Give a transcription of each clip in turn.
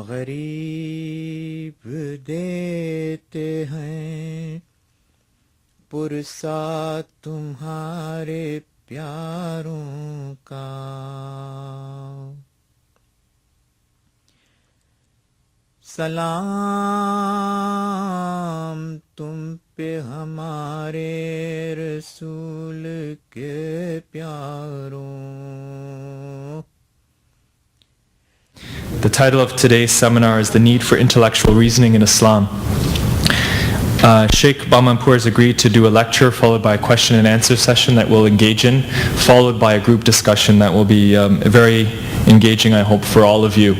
गरीब देते हैं पुरसा तुम्हारे प्यारों का सलाम तुम पे हमारे रसूल के प्यारों. The title of today's seminar is The Need for Intellectual Reasoning in Islam. Sheikh Bahmanpour has agreed to do a lecture followed by a question and answer session that we'll engage in, followed by a group discussion that will be very engaging, I hope, for all of you.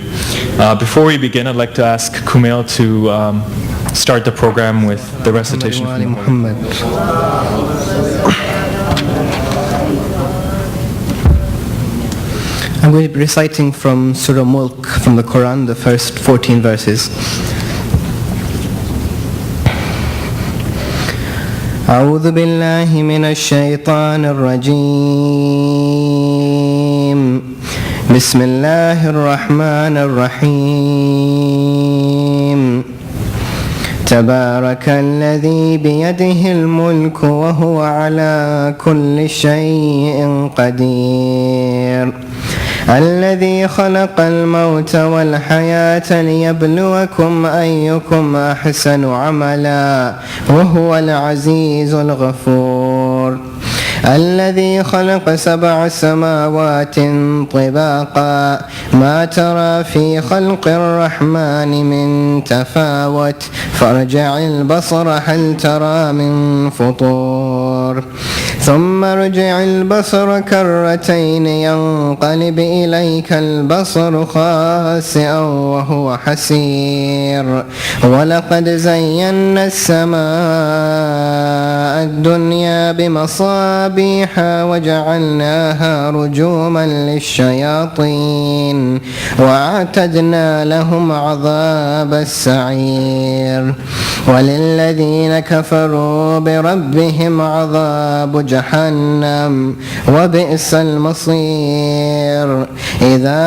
Before we begin, I'd like to ask Kumail to start the program with the recitation from Muhammad. I'm going to be reciting from Surah Mulk from the Quran, the first 14 verses. أعوذ بالله من الشيطان الرجيم بسم الله الرحمن الرحيم تبارك الذي بيده الملك وهو على كل شيء قدير الذي خلق الموت والحياة ليبلوكم أيكم أحسن عملا وهو العزيز الغفور الذي خلق 7 سماوات طباقا ما ترى في خلق الرحمن من تفاوت فارجع البصر هل ترى من فطور ثم ارجع البصر كرتين ينقلب إليك البصر خاسئا وهو حسير ولقد زينا السماء الدنيا بمصابيح وجعلناها رجوما للشياطين وأعتدنا لهم عذاب السعير وللذين كفروا بربهم عذاب جهنم وبئس المصير إذا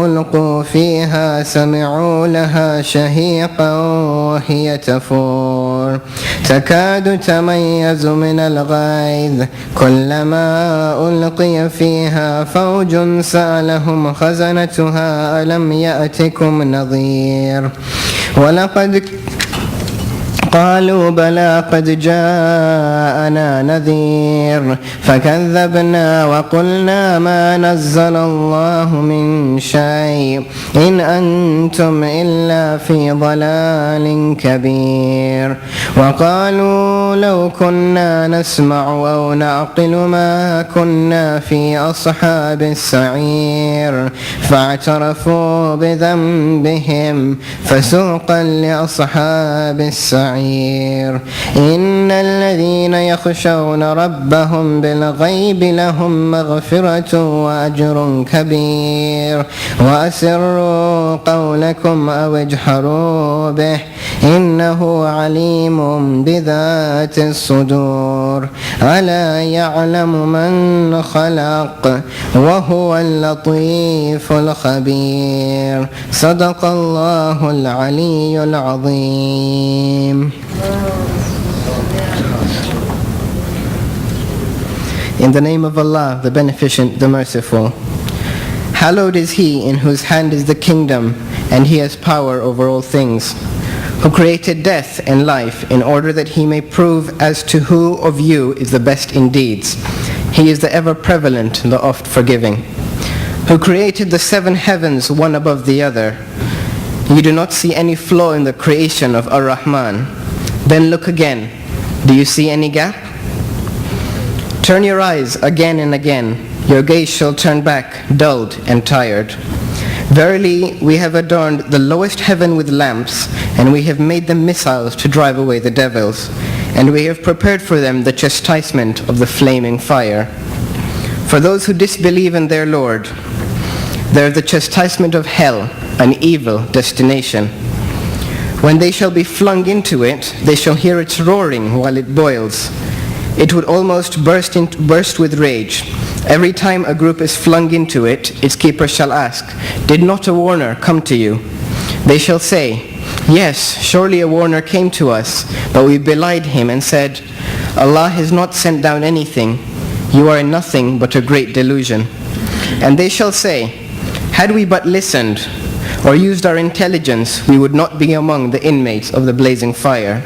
ألقوا فيها سمعوا لها شهيقا وهي تفور تكاد تميز من الغيظ كلما ألقي فيها فوج سألهم خزنتها ألم يأتكم نذير ولقد قالوا بلى قد جاءنا نذير فكذبنا وقلنا ما نزل الله من شيء إن أنتم إلا في ضلال كبير وقالوا لو كنا نسمع أو نعقل ما كنا في أصحاب السعير فاعترفوا بذنبهم فسوقا لأصحاب السعير إن الذين يخشون ربهم بالغيب لهم مغفرة وأجر كبير وأسروا قولكم أو اجهروا به إنه عليم بذات الصدور ألا يعلم من خلق وهو اللطيف الخبير صدق الله العلي العظيم. In the name of Allah, the Beneficent, the Merciful. Hallowed is He in whose hand is the kingdom, and He has power over all things, who created death and life in order that He may prove as to who of you is the best in deeds. He is the ever-prevalent, the oft-forgiving, who created the 7 heavens one above the other. You do not see any flaw in the creation of Ar-Rahman. Then look again. Do you see any gap? Turn your eyes again and again. Your gaze shall turn back, dulled and tired. Verily, we have adorned the lowest heaven with lamps, and we have made them missiles to drive away the devils, and we have prepared for them the chastisement of the flaming fire. For those who disbelieve in their Lord, there is the chastisement of hell, an evil destination. When they shall be flung into it, they shall hear its roaring while it boils. It would almost burst with rage. Every time a group is flung into it, its keeper shall ask, "Did not a warner come to you?" They shall say, yes, surely a warner came to us, but we belied him and said, Allah has not sent down anything. You are nothing but a great delusion. And they shall say, had we but listened or used our intelligence, we would not be among the inmates of the blazing fire.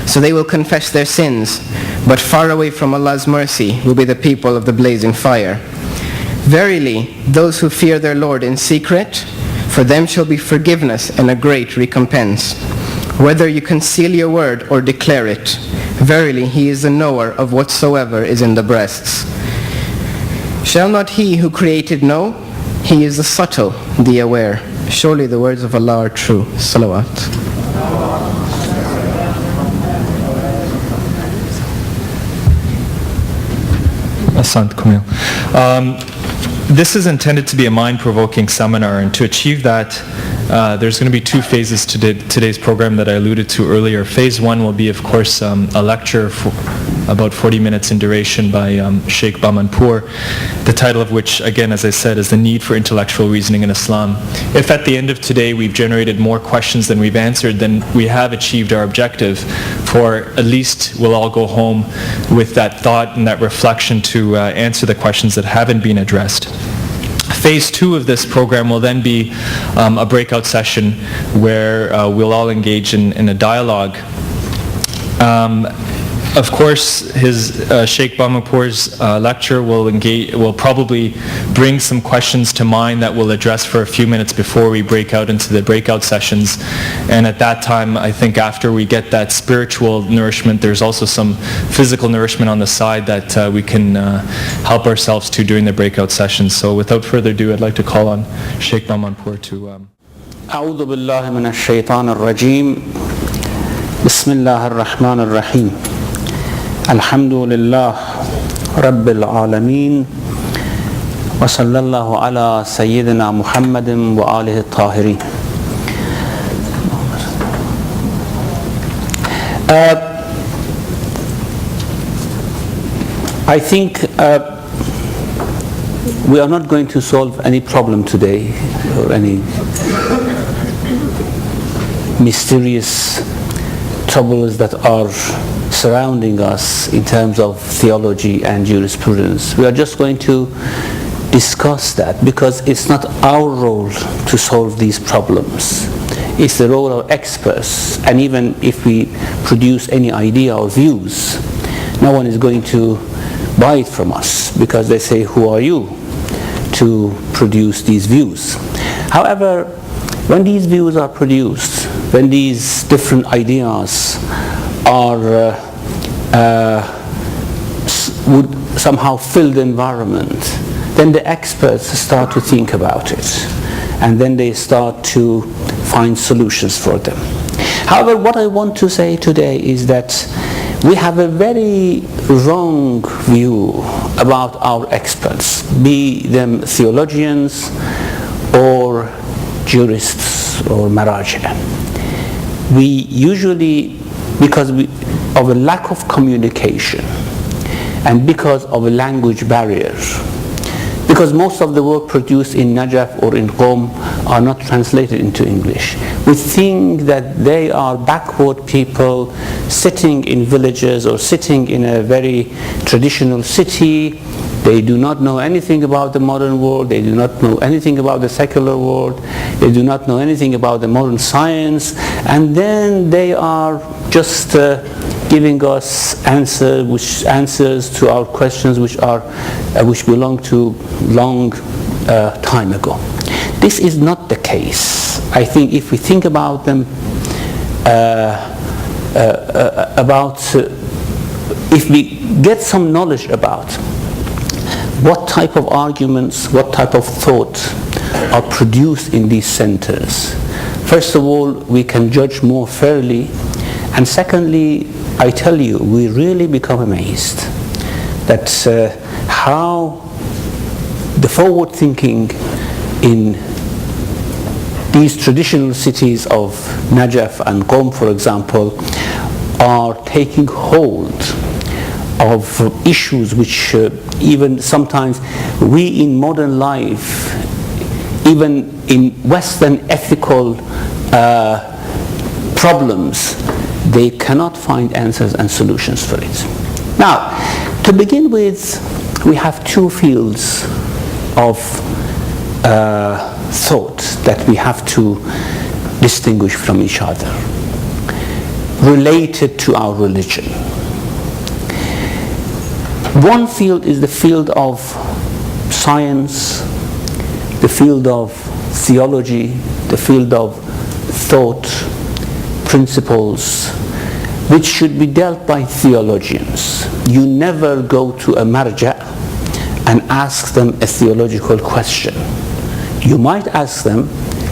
So they will confess their sins, but far away from Allah's mercy will be the people of the blazing fire. Verily, those who fear their Lord in secret, for them shall be forgiveness and a great recompense. Whether you conceal your word or declare it, verily he is the knower of whatsoever is in the breasts. Shall not he who created know? He is the subtle, the aware. Surely the words of Allah are true. Salawat. Asant Kumil. This is intended to be a mind-provoking seminar, and to achieve that, there's going to be two phases to today's program that I alluded to earlier. Phase one will be, of course, a lecture for about 40 minutes in duration by Sheikh Bahmanpour, the title of which, again, as I said, is The Need for Intellectual Reasoning in Islam. If at the end of today we've generated more questions than we've answered, then we have achieved our objective, for at least we'll all go home with that thought and that reflection to answer the questions that haven't been addressed. Phase two of this program will then be a breakout session where we'll all engage in a dialogue. Of course, Sheikh Bahmanpour's lecture will probably bring some questions to mind that we'll address for a few minutes before we break out into the breakout sessions. And at that time, I think after we get that spiritual nourishment, there's also some physical nourishment on the side that we can help ourselves to during the breakout sessions. So without further ado, I'd like to call on Sheikh Bahmanpour to... أعوذ بالله من الشيطان الرجيم بسم الله الرحمن الرحيم الحمد لله رب العالمين وصلى الله على سيدنا محمد وآله الطاهرين. I think we are not going to solve any problem today or any mysterious troubles that are surrounding us in terms of theology and jurisprudence. We are just going to discuss that because it's not our role to solve these problems. It's the role of experts, and even if we produce any idea or views, no one is going to buy it from us because they say, who are you to produce these views? However, when these views are produced, when these different ideas are would somehow fill the environment, then the experts start to think about it, and then they start to find solutions for them. However, what I want to say today is that we have a very wrong view about our experts, be them theologians or jurists or maraja. We usually, because of a lack of communication and because of a language barrier, because most of the work produced in Najaf or in Qom are not translated into English, we think that they are backward people sitting in villages or sitting in a very traditional city. They do not know anything about the modern world, they do not know anything about the secular world, they do not know anything about the modern science, and then they are just giving us answers to our questions which belong to long time ago. This is not the case. I think if we think about them, if we get some knowledge about what type of arguments, what type of thought are produced in these centers, first of all, we can judge more fairly, and secondly, I tell you, we really become amazed that how the forward thinking in these traditional cities of Najaf and Qom, for example, are taking hold of issues which even sometimes we in modern life, even in Western ethical problems, they cannot find answers and solutions for it. Now, to begin with, we have two fields of thought that we have to distinguish from each other, related to our religion. One field is the field of science, the field of theology, the field of thought, principles, which should be dealt by theologians. You never go to a marja and ask them a theological question. You might ask them,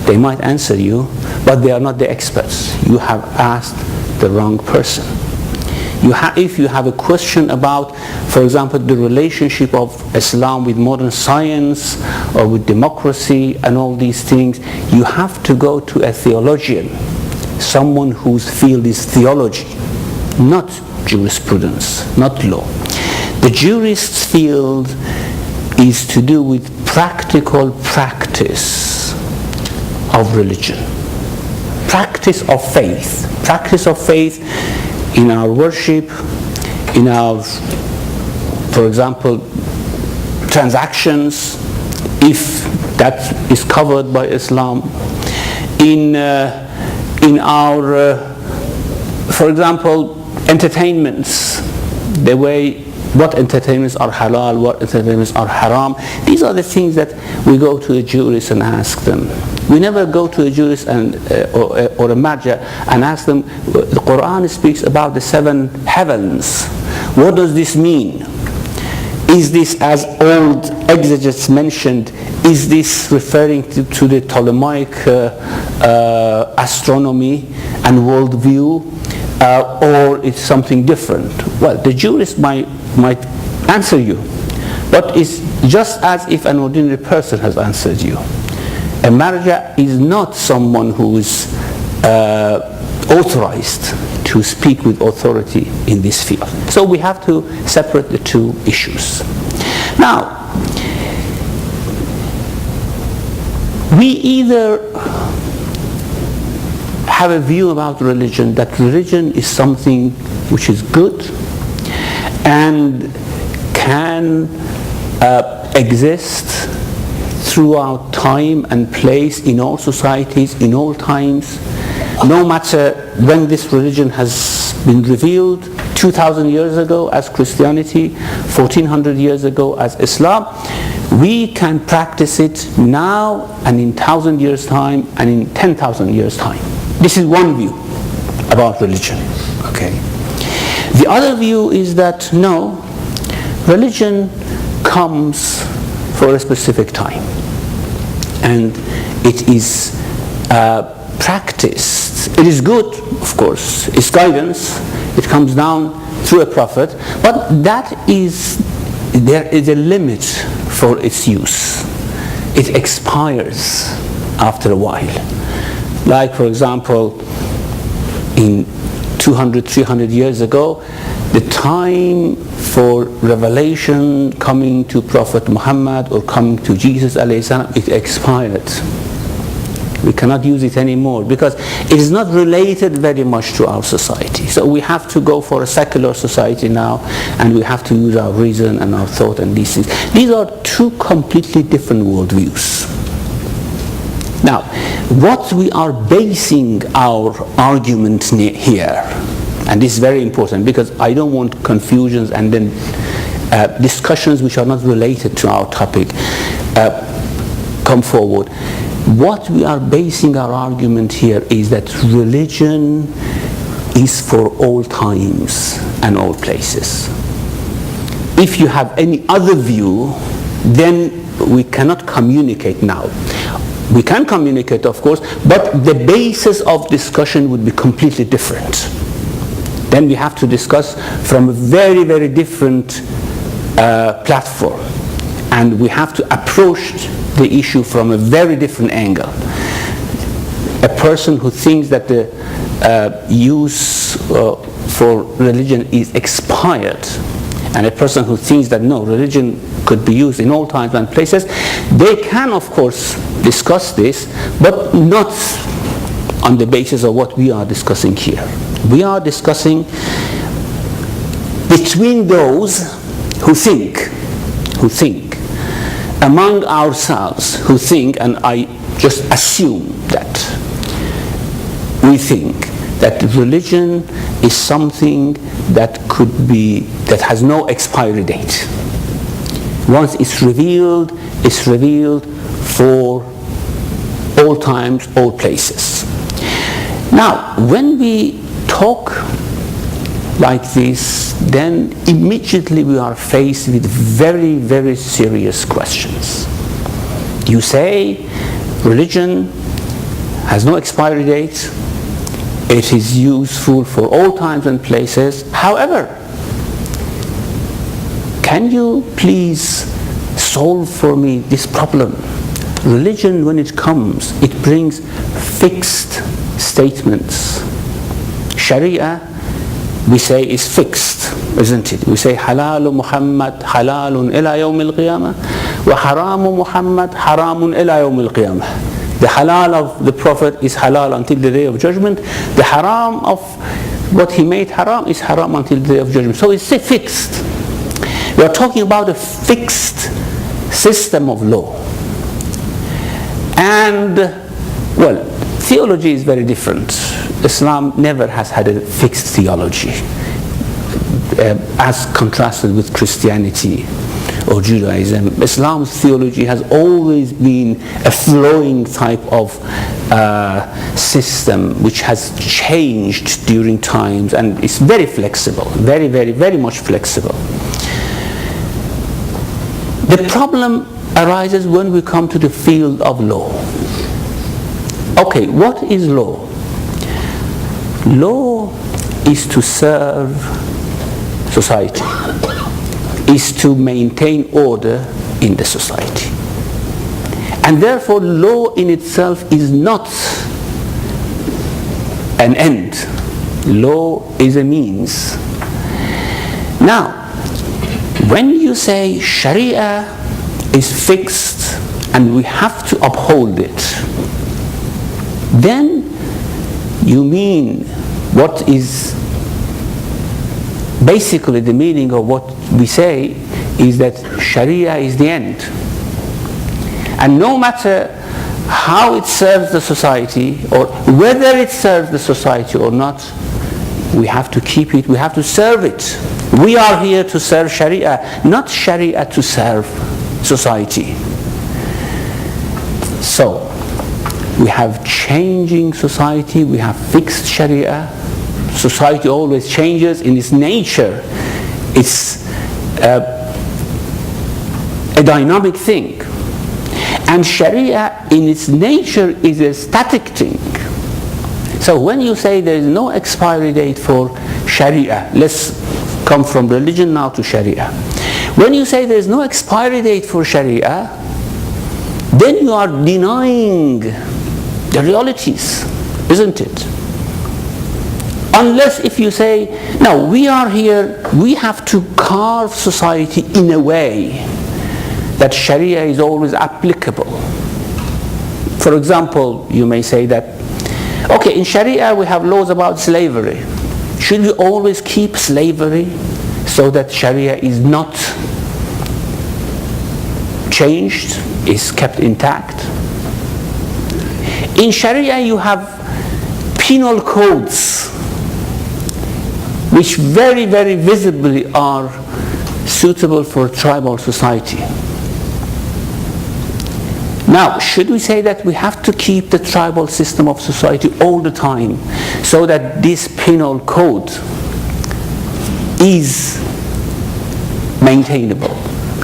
they might answer you, but they are not the experts. You have asked the wrong person. If you have a question about, for example, the relationship of Islam with modern science or with democracy and all these things, you have to go to a theologian, someone whose field is theology, not jurisprudence, not law. The jurist's field is to do with practical practice of religion, practice of faith in our worship, in our, for example, transactions, if that is covered by Islam, in our, for example, entertainments, the way, what entertainments are halal, what entertainments are haram. These are the things that we go to a jurist and ask them. We never go to a jurist and, or a marja and ask them, the Quran speaks about the 7 heavens. What does this mean? Is this, as old exegetes mentioned, is this referring to the Ptolemaic astronomy and worldview, or it's something different? Well, the jurist might answer you, but it's just as if an ordinary person has answered you. A marja is not someone who is authorized to speak with authority in this field. So we have to separate the two issues. Now, we either have a view about religion that religion is something which is good and can exist throughout time and place in all societies, in all times, no matter when this religion has been revealed, 2,000 years ago as Christianity, 1,400 years ago as Islam, we can practice it now and in 1,000 years' time and in 10,000 years' time. This is one view about religion. Okay. The other view is that no, religion comes for a specific time, and it is practiced. It is good, of course, it's guidance, it comes down through a prophet, but there is a limit for its use. It expires after a while. Like, for example, in 200, 300 years ago, the time for revelation coming to Prophet Muhammad or coming to Jesus alayhi salam, it expired. We cannot use it anymore because it is not related very much to our society. So we have to go for a secular society now, and we have to use our reason and our thought and these things. These are two completely different worldviews. Now, what we are basing our argument here, and this is very important because I don't want confusions and then discussions which are not related to our topic come forward. What we are basing our argument here is that religion is for all times and all places. If you have any other view, then we cannot communicate now. We can communicate, of course, but the basis of discussion would be completely different. Then we have to discuss from a very, very different platform, and we have to approach the issue from a very different angle. A person who thinks that the use for religion is expired, and a person who thinks that no, religion could be used in all times and places, they can, of course, discuss this, but not on the basis of what we are discussing here. We are discussing between those who think, among ourselves who think, and I just assume that we think that religion is something that has no expiry date. Once it's revealed for all times, all places. Now, when we talk like this, then immediately we are faced with very, very serious questions. You say religion has no expiry date, it is useful for all times and places. However, can you please solve for me this problem? Religion, when it comes, it brings fixed statements. Sharia, we say, is fixed, isn't it? We say halal Muhammad halalun ila yawm al-qiyamah wa haram Muhammad haramun ila yawm al-qiyamah. The halal of the Prophet is halal until the day of judgment. The haram of what he made haram is haram until the day of judgment. So it's fixed. We are talking about a fixed system of law. And, well, theology is very different. Islam never has had a fixed theology, as contrasted with Christianity or Judaism. Islam's theology has always been a flowing type of system which has changed during times, and it's very flexible, very, very, very much flexible. The problem arises when we come to the field of law. Okay, what is law? Law is to serve society, is to maintain order in the society. And therefore law in itself is not an end. Law is a means. Now, when you say Sharia is fixed and we have to uphold it, then you mean what is basically the meaning of what we say is that Sharia is the end. And no matter how it serves the society or whether it serves the society or not, we have to keep it, we have to serve it. We are here to serve Sharia, not Sharia to serve society. So, we have changing society, we have fixed Sharia. Society always changes in its nature. It's a dynamic thing. And Sharia in its nature is a static thing. So when you say there is no expiry date for Sharia, let's come from religion now to Sharia. When you say there is no expiry date for Sharia, then you are denying the realities, isn't it? Unless if you say, no, we are here, we have to carve society in a way that Sharia is always applicable. For example, you may say that, okay, in Sharia we have laws about slavery. Should we always keep slavery so that Sharia is not changed, is kept intact? In Sharia you have penal codes which very, very visibly are suitable for tribal society. Now, should we say that we have to keep the tribal system of society all the time so that this penal code is maintainable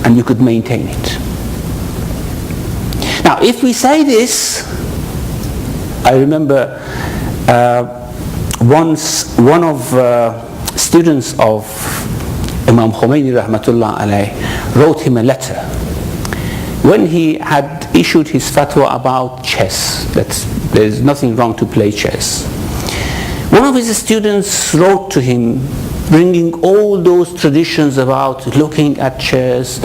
and you could maintain it? Now, if we say this, I remember once one of students of Imam Khomeini rahmatullah alayh wrote him a letter when he had issued his fatwa about chess, that there is nothing wrong to play chess. One of his students wrote to him bringing all those traditions about looking at chess,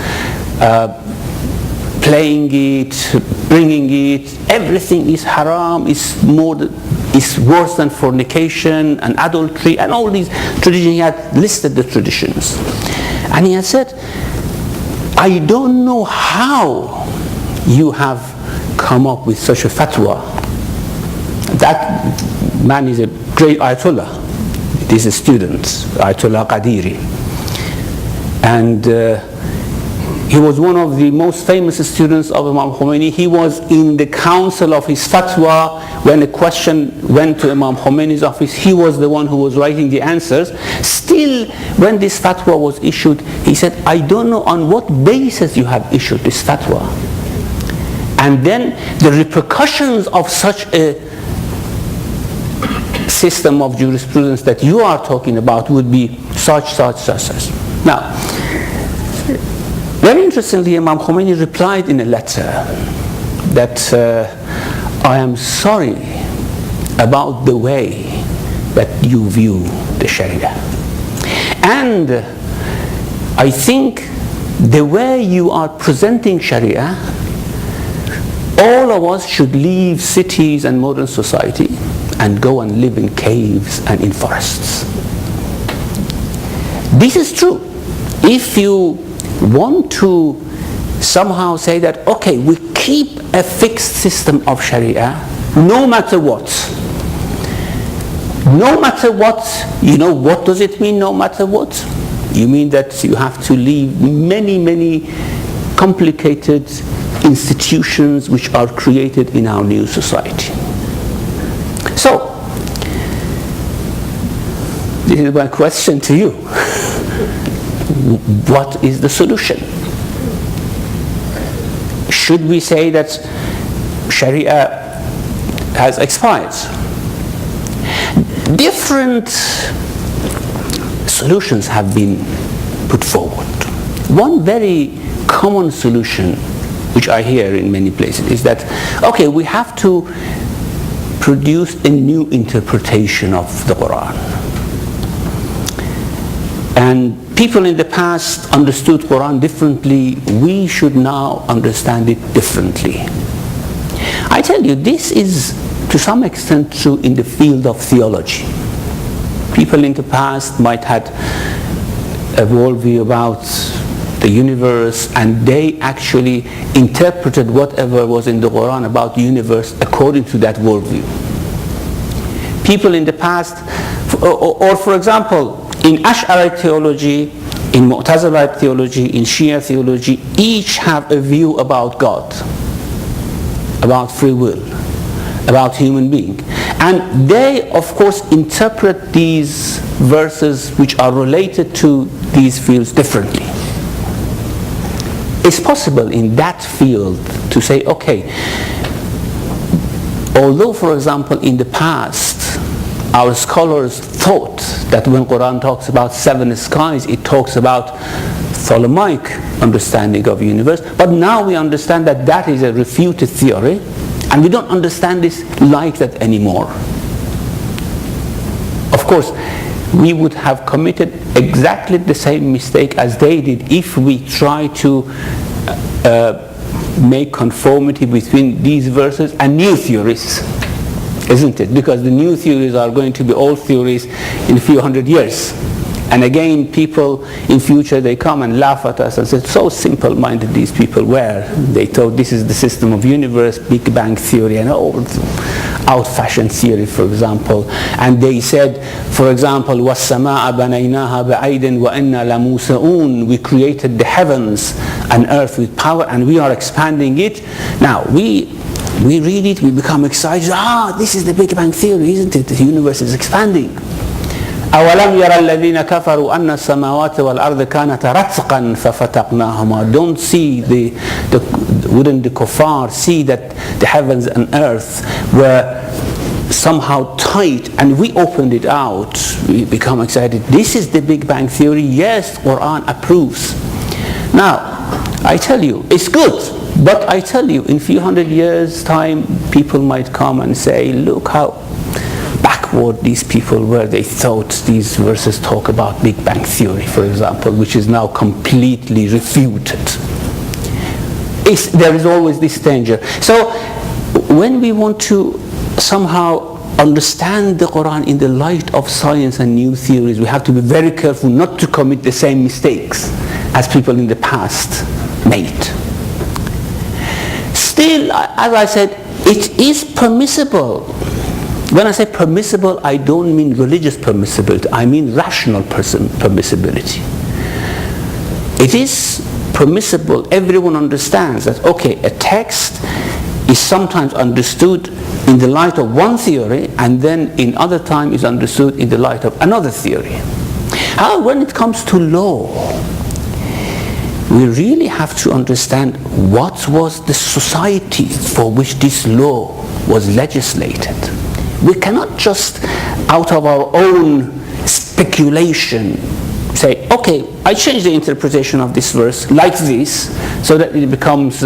playing it, bringing it, everything is haram, is more is worse than fornication and adultery and all these traditions. He had listed the traditions. And he had said, I don't know how you have come up with such a fatwa. That man is a great Ayatollah. It is a student, Ayatollah Qadiri. And he was one of the most famous students of Imam Khomeini. He was in the council of his fatwa. When a question went to Imam Khomeini's office, he was the one who was writing the answers. Still, when this fatwa was issued, he said, I don't know on what basis you have issued this fatwa. And then the repercussions of such a system of jurisprudence that you are talking about would be such. Now, very interestingly, Imam Khomeini replied in a letter that I am sorry about the way that you view the Sharia. And I think the way you are presenting Sharia, all of us should leave cities and modern society and go and live in caves and in forests. This is true. If you want to somehow say that, okay, we keep a fixed system of Sharia, no matter what. No matter what, you know, what does it mean, no matter what? You mean that you have to leave many complicated institutions which are created in our new society. So, this is my question to you. What is the solution? Should we say that Sharia has expired? Different solutions have been put forward. One very common solution, which I hear in many places, is that, okay, we have to produce a new interpretation of the Quran. And people in the past understood Quran differently. We should now understand it differently. I tell you, this is to some extent true in the field of theology. People in the past might have a worldview about the universe, and they actually interpreted whatever was in the Quran about the universe according to that worldview. People in the past, or for example, in Ash'arite theology, in Mu'tazilite theology, in Shia theology, each have a view about God, about free will, about human being. And they, of course, interpret these verses which are related to these fields differently. It's possible in that field to say, okay, although, for example, in the past, our scholars thought that when Quran talks about 7 skies, it talks about Ptolemaic understanding of the universe. But now we understand that that is a refuted theory, and we don't understand this like that anymore. Of course, we would have committed exactly the same mistake as they did if we try to make conformity between these verses and new theories. Isn't it? Because the new theories are going to be old theories in a few hundred years. And again, people in future, they come and laugh at us and say, so simple-minded these people were. They thought this is the system of universe, Big Bang theory, and old out-fashioned theory, for example. And they said, for example, وَالسَّمَاءَ بَنَيْنَاهَا بَعَيْدٍ وَإِنَّا لَمُوسَئُونَ. We created the heavens and earth with power, and we are expanding it. Now, we read it, we become excited. This is the Big Bang theory, isn't it? The universe is expanding. أَوَلَمْ يَرَى الَّذِينَ كَفَرُوا أَنَّ السَّمَاوَاتِ وَالْأَرْضَ كَانَتَا رَتْقًا فَفَتَقْنَاهُمَا. Don't see wouldn't the kuffar see that the heavens and earth were somehow tight and we opened it out? We become excited. This is the Big Bang theory. Yes, Quran approves. Now, I tell you, it's good. But I tell you, in a few hundred years' time, people might come and say, look how backward these people were. They thought these verses talk about Big Bang theory, for example, which is now completely refuted. There is always this danger. So when we want to somehow understand the Quran in the light of science and new theories, we have to be very careful not to commit the same mistakes as people in the past made. Still, as I said, it is permissible. When I say permissible, I don't mean religious permissibility, I mean rational permissibility. It is permissible, everyone understands that, okay, a text is sometimes understood in the light of one theory, and then in other time is understood in the light of another theory. However, when it comes to law, we really have to understand what was the society for which this law was legislated. We cannot just, out of our own speculation, say, okay, I change the interpretation of this verse like this, so that it becomes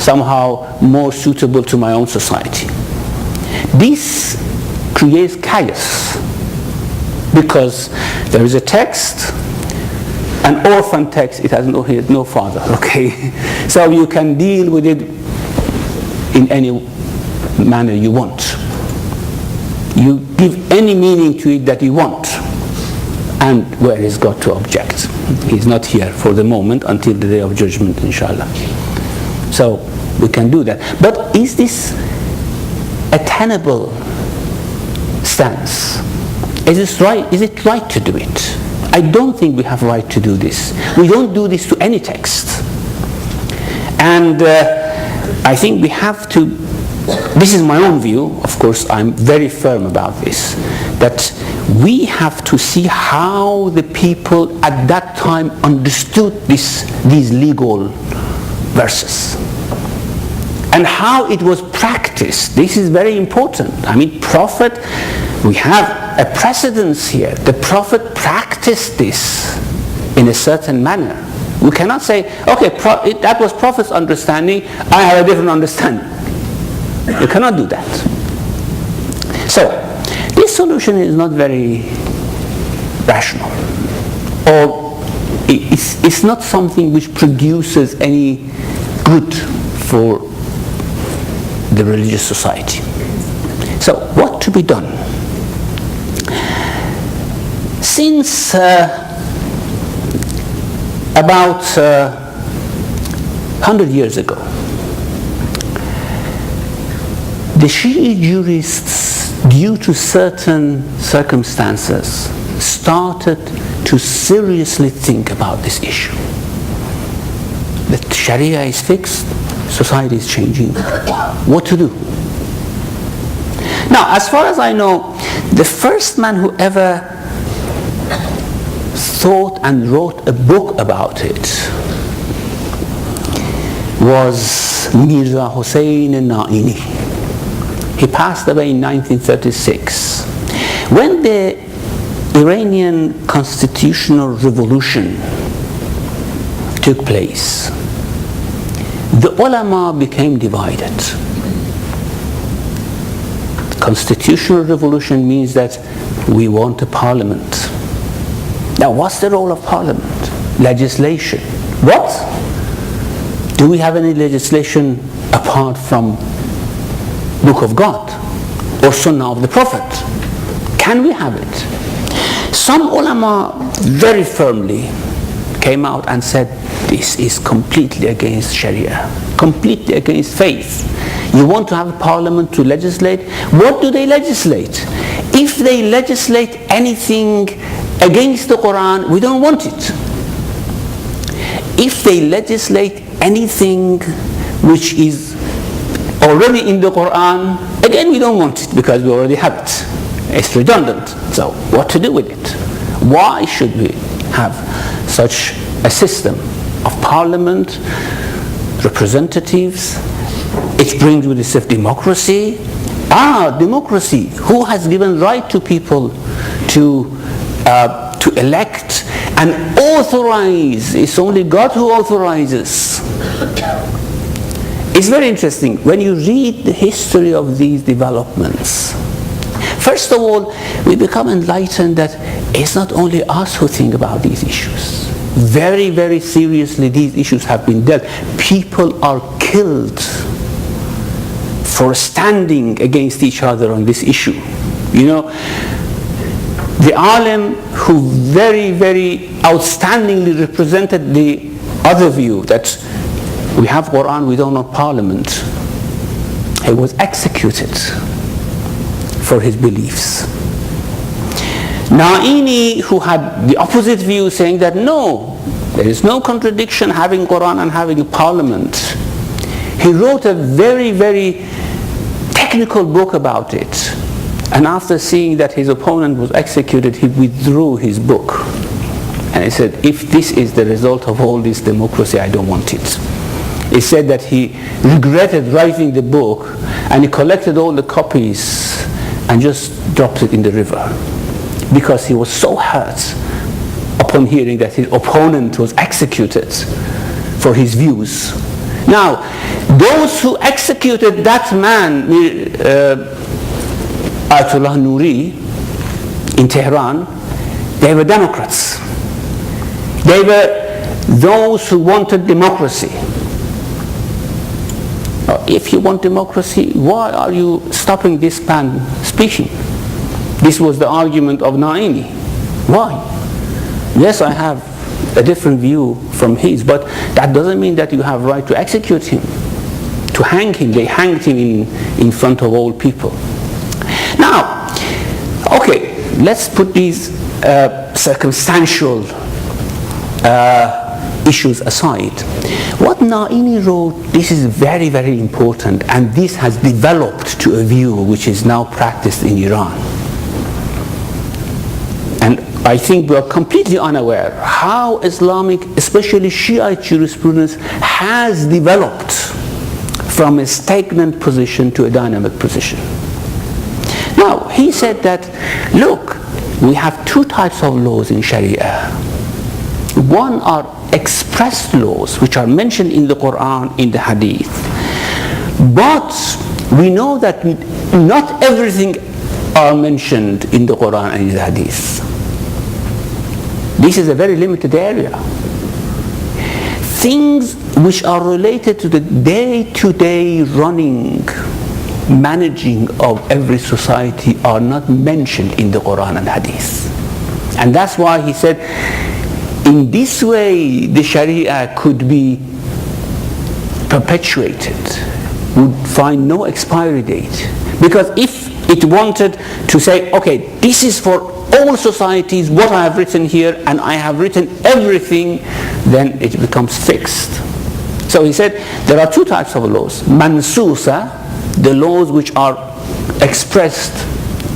somehow more suitable to my own society. This creates chaos, because there is a text, an orphan text, it has no father, okay? So you can deal with it in any manner you want. You give any meaning to it that you want. And where is God to object? He's not here for the moment until the day of judgment, inshallah. So we can do that. But is this a tenable stance? Is it right to do it? I don't think we have right to do this. We don't do this to any text. And I think we have to, this is my own view, of course I'm very firm about this, that we have to see how the people at that time understood these legal verses and how it was practiced. This is very important. I mean, Prophet, we have a precedence here. The Prophet practiced this in a certain manner. We cannot say, okay, that was Prophet's understanding, I have a different understanding. You cannot do that. So, this solution is not very rational, or it's not something which produces any good for the religious society. So, what to be done? Since about 100 years ago, the Shi'i jurists, due to certain circumstances, started to seriously think about this issue. The Sharia is fixed, society is changing. What to do? Now, as far as I know, the first man who ever thought and wrote a book about it was Mirza Hussein al-Naini. He passed away in 1936. When the Iranian constitutional revolution took place, the ulama became divided. Constitutional revolution means that we want a parliament. Now, what's the role of parliament? Legislation. What? Do we have any legislation apart from Book of God or Sunnah of the Prophet? Can we have it? Some ulama very firmly came out and said, this is completely against Sharia, completely against faith. You want to have a parliament to legislate? What do they legislate? If they legislate anything against the Quran, we don't want it. If they legislate anything which is already in the Quran, again we don't want it because we already have it. It's redundant. So what to do with it? Why should we have such a system of parliament, representatives? It brings with itself democracy. Democracy. Who has given right to people to elect and authorize? It's only God who authorizes. It's very interesting when you read the history of these developments. First of all, we become enlightened that it's not only us who think about these issues. Very, very seriously, these issues have been dealt. People are killed for standing against each other on this issue. You know, the alim who very, very outstandingly represented the other view that we have Quran, we don't want parliament, he was executed for his beliefs. Naini, who had the opposite view, saying that no, there is no contradiction having Quran and having a parliament. He wrote a very, very technical book about it. And after seeing that his opponent was executed, he withdrew his book. And he said, if this is the result of all this democracy, I don't want it. He said that he regretted writing the book, and he collected all the copies and just dropped it in the river, because he was so hurt upon hearing that his opponent was executed for his views. Now, those who executed that man, Ayatollah Nuri, in Tehran, they were Democrats. They were those who wanted democracy. Now, if you want democracy, why are you stopping this man speaking? This was the argument of Naini. Why? Yes, I have a different view from his, but that doesn't mean that you have right to execute him, to hang him. They hanged him in front of all people. Now, okay, let's put these circumstantial issues aside. What Naini wrote, this is very, very important, and this has developed to a view which is now practiced in Iran. And I think we are completely unaware how Islamic, especially Shiite jurisprudence, has developed from a stagnant position to a dynamic position. Now, he said that, look, we have two types of laws in Sharia. One are expressed laws, which are mentioned in the Quran, in the Hadith. But we know that not everything are mentioned in the Quran and in the Hadith. This is a very limited area. Things which are related to the day-to-day running, managing of every society are not mentioned in the Quran and Hadith. And that's why he said, in this way the Sharia could be perpetuated, would find no expiry date. Because if it wanted to say, okay, this is for all societies, what I have written here, and I have written everything, then it becomes fixed. So he said, there are two types of laws. Mansusa, the laws which are expressed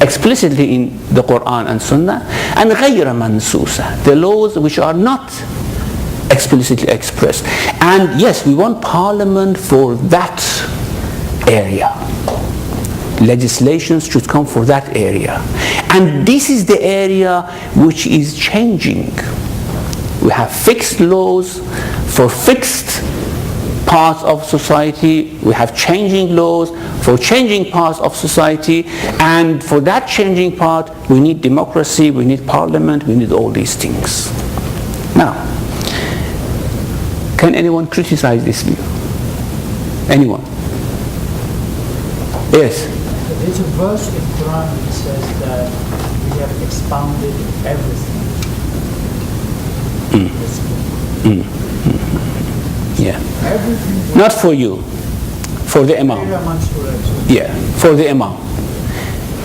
explicitly in the Quran and Sunnah, and ghayra mansusa, the laws which are not explicitly expressed. And yes, we want parliament for that area. Legislations should come for that area. And this is the area which is changing. We have fixed laws for fixed parts of society, we have changing laws for changing parts of society, and for that changing part we need democracy, we need parliament, we need all these things. Now, can anyone criticize this view? Anyone? Yes? There's a verse in Quran that says that we have expounded everything. Yeah. Not for you, for the Imam. Yeah, for the Imam.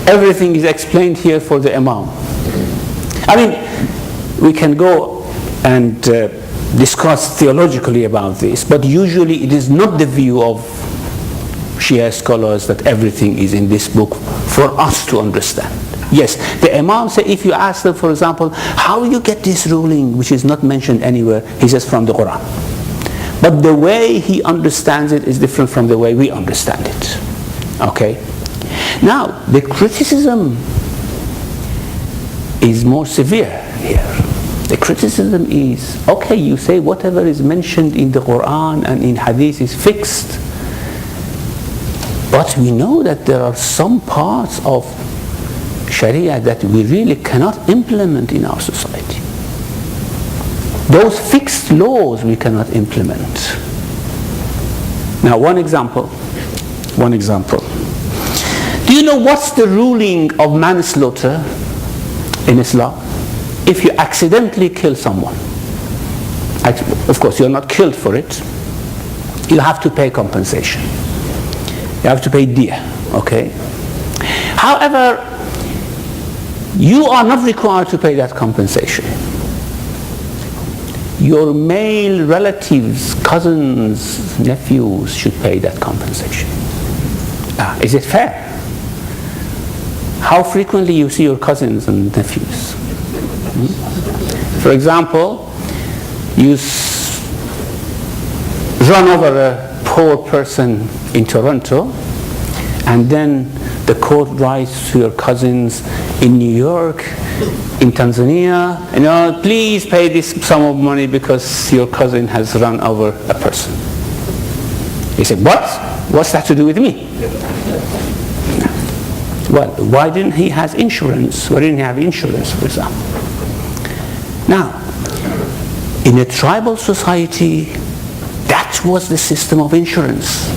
Everything is explained here for the Imam. I mean, we can go and discuss theologically about this, but usually it is not the view of Shia scholars that everything is in this book for us to understand. Yes, the Imam said, if you ask them, for example, how you get this ruling which is not mentioned anywhere, he says from the Quran. But the way he understands it is different from the way we understand it. Okay? Now, the criticism is more severe here. The criticism is, okay, you say whatever is mentioned in the Quran and in Hadith is fixed. But we know that there are some parts of Sharia that we really cannot implement in our society. Those fixed laws we cannot implement. Now, one example, one example. Do you know what's the ruling of manslaughter in Islam? If you accidentally kill someone, of course you're not killed for it, you have to pay compensation. You have to pay diya, okay? However, you are not required to pay that compensation. Your male relatives, cousins, nephews should pay that compensation. Is it fair? How frequently you see your cousins and nephews? For example, you run over a poor person in Toronto, and then the court writes to your cousins in New York, in Tanzania, please pay this sum of money because your cousin has run over a person. You say, what? What's that to do with me? Well, why didn't he have insurance? Why didn't he have insurance, for example? Now, in a tribal society, that was the system of insurance.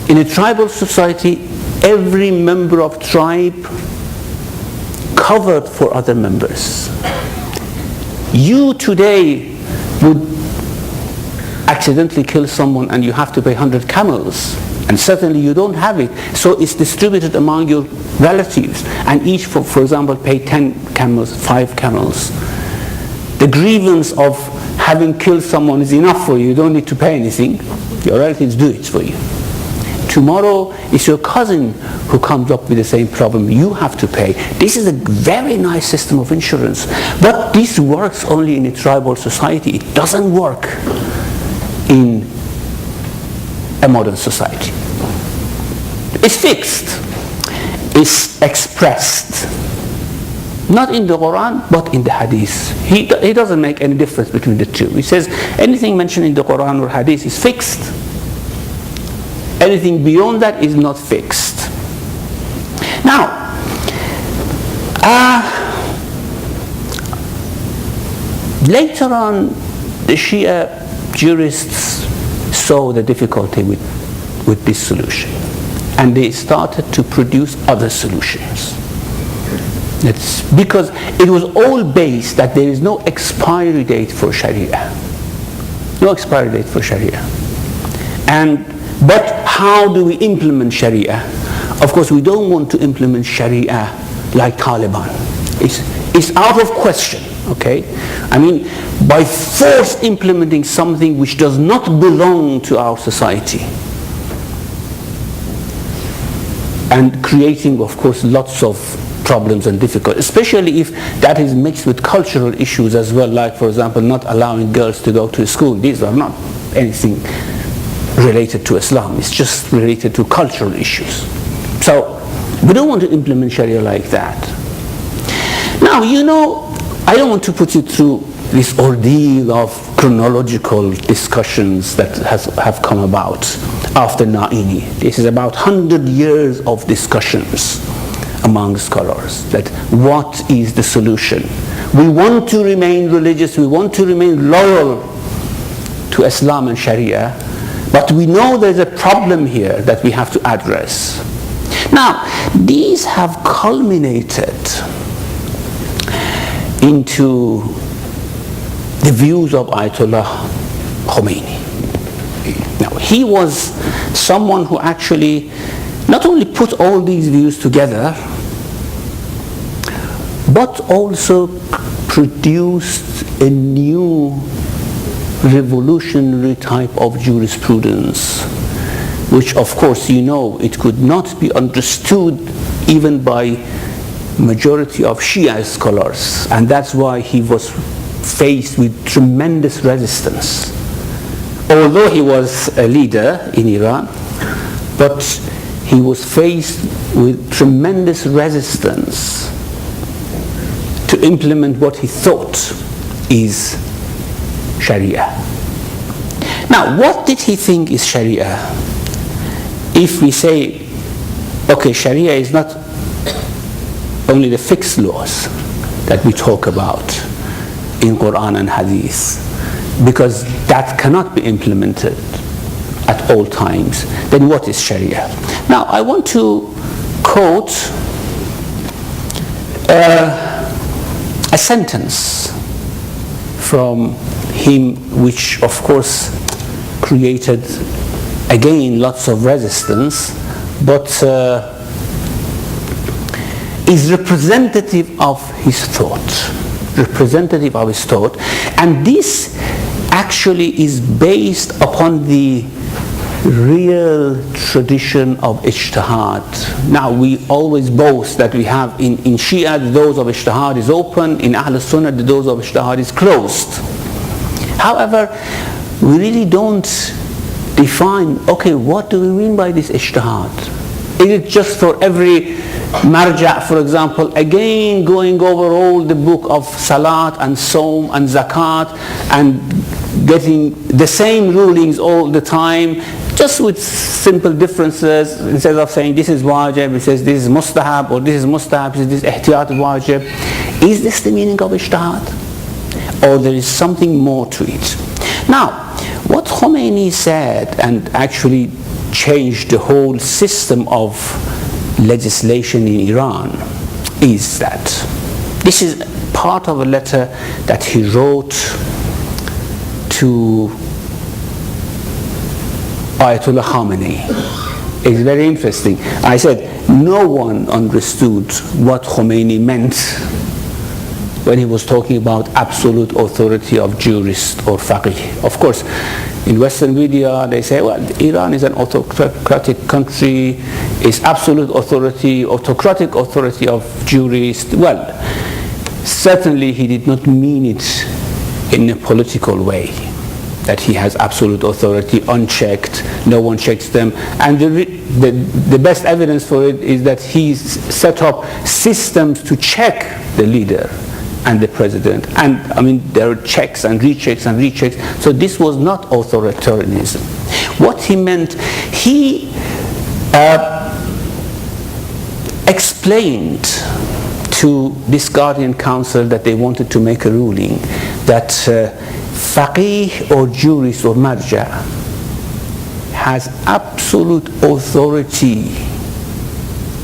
In a tribal society, every member of tribe covered for other members. You today would accidentally kill someone and you have to pay 100 camels, and certainly you don't have it, so it's distributed among your relatives, and each, for example, pay 10 camels, 5 camels. The grievance of having killed someone is enough for you. You don't need to pay anything. Your relatives do it for you. Tomorrow it's your cousin who comes up with the same problem. You have to pay. This is a very nice system of insurance, but this works only in a tribal society. It doesn't work in a modern society. It's fixed. It's expressed. Not in the Quran, but in the Hadith. He doesn't make any difference between the two. He says anything mentioned in the Quran or Hadith is fixed. Anything beyond that is not fixed. Now, later on, the Shia jurists saw the difficulty with this solution, and they started to produce other solutions. It's because it was all based that there is no expiry date for Sharia. No expiry date for Sharia. But how do we implement Sharia? Of course, we don't want to implement Sharia like Taliban. It's out of question, okay? I mean, by force implementing something which does not belong to our society. And creating, of course, lots of problems and difficulties, especially if that is mixed with cultural issues as well, like, for example, not allowing girls to go to school. These are not anything related to Islam. It's just related to cultural issues. So we don't want to implement Sharia like that. Now, I don't want to put you through this ordeal of chronological discussions that have come about after Na'ini. This is about 100 years of discussions among scholars, that what is the solution? We want to remain religious, we want to remain loyal to Islam and Sharia, but we know there's a problem here that we have to address. Now, these have culminated into the views of Ayatollah Khomeini. Now, he was someone who actually not only put all these views together, but also produced a new revolutionary type of jurisprudence, which, of course, it could not be understood even by majority of Shia scholars, and that's why he was faced with tremendous resistance. Although he was a leader in Iran, but he was faced with tremendous resistance to implement what he thought is Sharia. Now, what did he think is Sharia? If we say, okay, Sharia is not only the fixed laws that we talk about in Quran and Hadith, because that cannot be implemented at all times, then what is Sharia? Now, I want to quote a sentence from him, which of course created again lots of resistance, but is representative of his thought. And this actually is based upon the real tradition of ijtihad. Now, we always boast that we have in Shia the doors of ijtihad is open, in Ahl Sunnah the doors of ijtihad is closed. However, we really don't define, okay, what do we mean by this ijtihad? Is it just for every marja', for example, again going over all the book of salat and saum and zakat and getting the same rulings all the time, just with simple differences? Instead of saying this is wajib, it says this is mustahab, or this is mustahab, this is ihtiyat wajib. Is this the meaning of ijtihad? Or there is something more to it? Now, what Khomeini said, and actually changed the whole system of legislation in Iran, is that this is part of a letter that he wrote to Ayatollah Khamenei. It's very interesting. I said no one understood what Khomeini meant when he was talking about absolute authority of jurist or faqih. Of course, in Western media they say, well, Iran is an autocratic country, it's absolute authority, autocratic authority of jurists. Well, certainly he did not mean it in a political way, that he has absolute authority unchecked, no one checks them. And the best evidence for it is that he's set up systems to check the leader and the president. And I mean, there are checks and rechecks and rechecks. So this was not authoritarianism. What he meant, he explained to this Guardian Council that they wanted to make a ruling that faqih or jurist or marja has absolute authority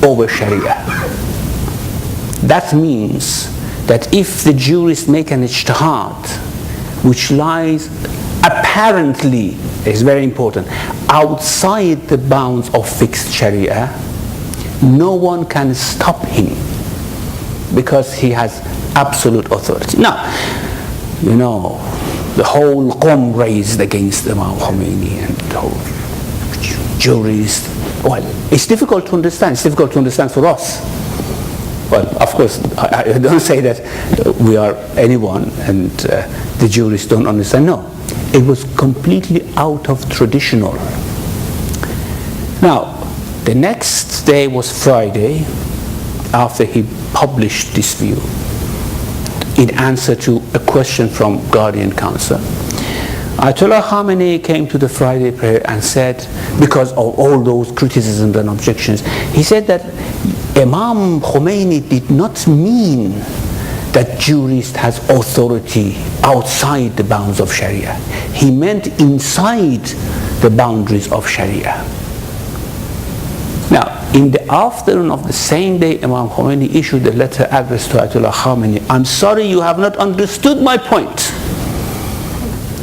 over Sharia. That means that if the jurists make an ijtihad which lies apparently, is very important, outside the bounds of fixed Sharia, no one can stop him because he has absolute authority. Now, you know, the whole Qom raised against Imam Khomeini and the whole jurists. Well, it's difficult to understand. It's difficult to understand for us. Well, of course, I don't say that we are anyone and the jurists don't understand. No, it was completely out of traditional. Now, the next day was Friday, after he published this view, in answer to a question from Guardian Council. Ayatollah Khamenei came to the Friday prayer and said, because of all those criticisms and objections, he said that Imam Khomeini did not mean that jurist has authority outside the bounds of Sharia. He meant inside the boundaries of Sharia. Now, in the afternoon of the same day, Imam Khomeini issued a letter addressed to Ayatollah Khamenei. I'm sorry you have not understood my point.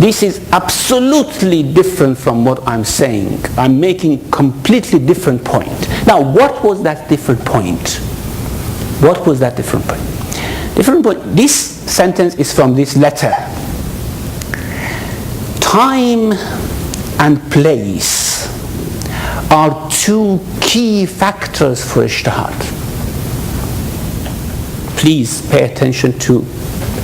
This is absolutely different from what I'm saying. I'm making completely different point. Now, what was that different point? What was that different point? Different point. This sentence is from this letter. Time and place are two key factors for ijtihad. Please pay attention to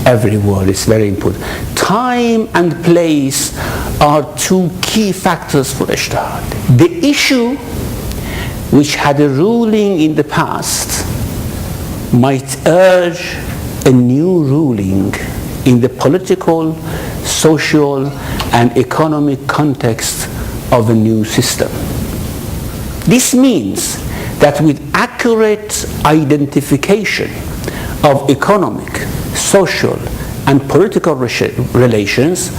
every word, it's very important. Time and place are two key factors for ijtihad. The issue which had a ruling in the past might urge a new ruling in the political, social, and economic context of a new system. This means that with accurate identification of economic, social, and political relations,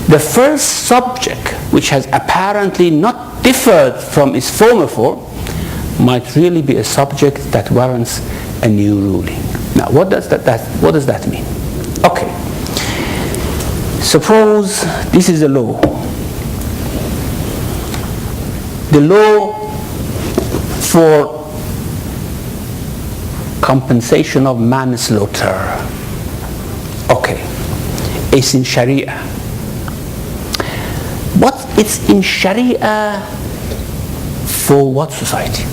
the first subject, which has apparently not differed from its former form, might really be a subject that warrants a new ruling. Now, what does that mean? Okay. Suppose this is a law. The law for compensation of manslaughter. Okay. It's in Sharia. But it's in Sharia for what society?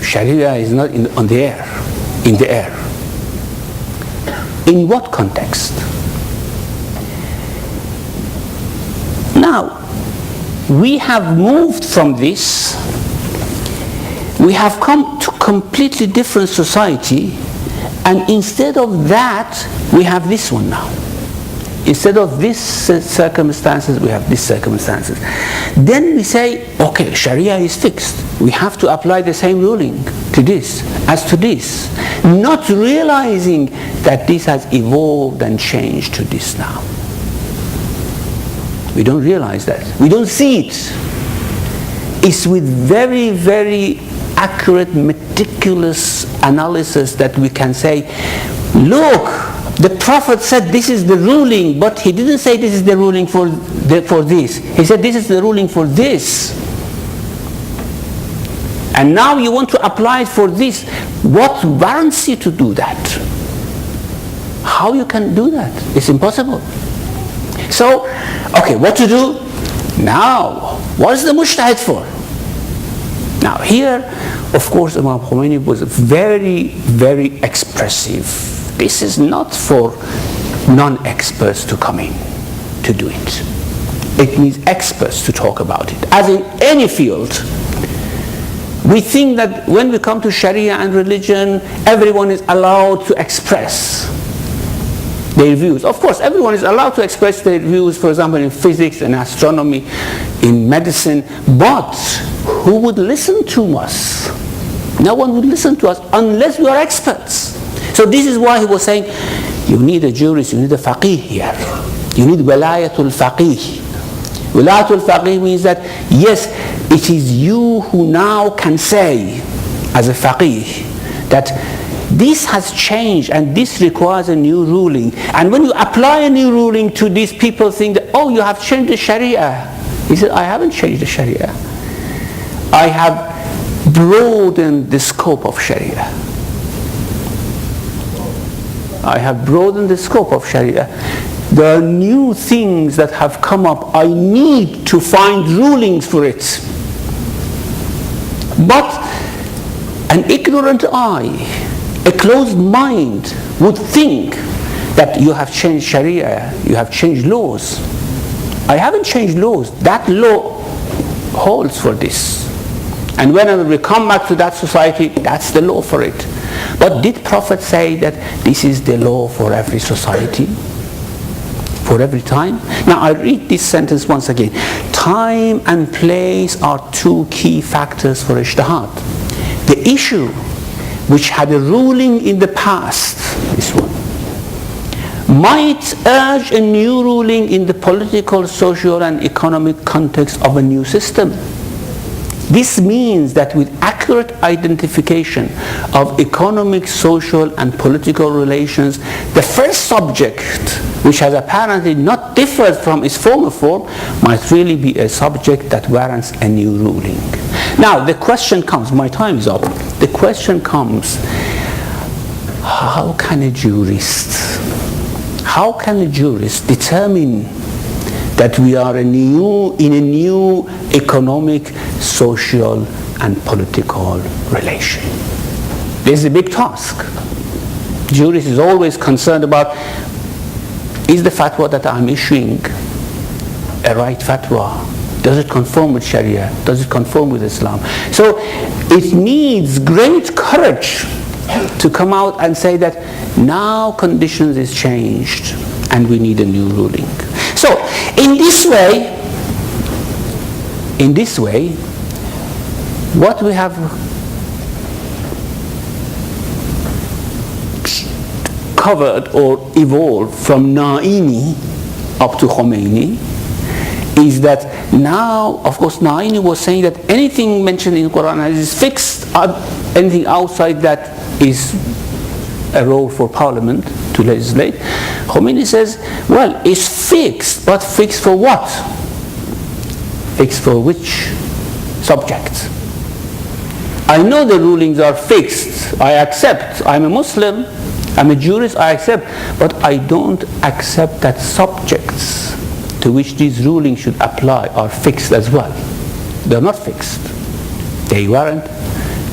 Sharia is not in the air. In what context? Now, we have moved from this. We have come to completely different society, and instead of that, we have this one now. Instead of this circumstances, we have these circumstances. Then we say, okay, Sharia is fixed. We have to apply the same ruling to this as to this, not realizing that this has evolved and changed to this now. We don't realize that. We don't see it. It's with very, very accurate, meticulous analysis that we can say, look, the Prophet said this is the ruling, but he didn't say this is the ruling for this. He said this is the ruling for this. And now you want to apply it for this. What warrants you to do that? How you can do that? It's impossible. So, okay, what to do? Now, what is the Mustahab for? Now here, of course, Imam Khomeini was very, very expressive. This is not for non-experts to come in to do it. It needs experts to talk about it. As in any field, we think that when we come to Sharia and religion, everyone is allowed to express their views. Of course, everyone is allowed to express their views, for example, in physics and astronomy, in medicine, but who would listen to us? No one would listen to us unless we are experts. So this is why he was saying, you need a jurist, you need a faqih here. You need walayatul faqih. Walayatul faqih means that, yes, it is you who now can say, as a faqih, that this has changed and this requires a new ruling. And when you apply a new ruling to these, people think that, oh, you have changed the Sharia. He said, I haven't changed the Sharia. I have broadened the scope of Sharia. I have broadened the scope of Sharia. There are new things that have come up. I need to find rulings for it. But an ignorant eye, a closed mind would think that you have changed Sharia, you have changed laws. I haven't changed laws. That law holds for this. And whenever we come back to that society, that's the law for it. But did Prophet say that this is the law for every society? For every time? Now I read this sentence once again. Time and place are two key factors for ijtihad. The issue which had a ruling in the past, this one, might urge a new ruling in the political, social and economic context of a new system. This means that with accurate identification of economic, social and political relations, the first subject, which has apparently not differed from its former form, might really be a subject that warrants a new ruling. Now the question comes, my time is up, the question comes, how can a jurist determine that we are in a new economic, social and political relation? This is a big task. Jurist is always concerned about, is the fatwa that I'm issuing a right fatwa? Does it conform with Sharia? Does it conform with Islam? So it needs great courage to come out and say that now conditions is changed and we need a new ruling. So in this way, what we have recovered or evolved from Naini up to Khomeini is that now, of course, Naini was saying that anything mentioned in the Quran is fixed, anything outside that is a role for parliament to legislate. Khomeini says, well, it's fixed, but fixed for what? Fixed for which subject? I know the rulings are fixed, I accept, I'm a Muslim, I'm a jurist, I accept, but I don't accept that subjects to which these rulings should apply are fixed as well. They're not fixed. They weren't.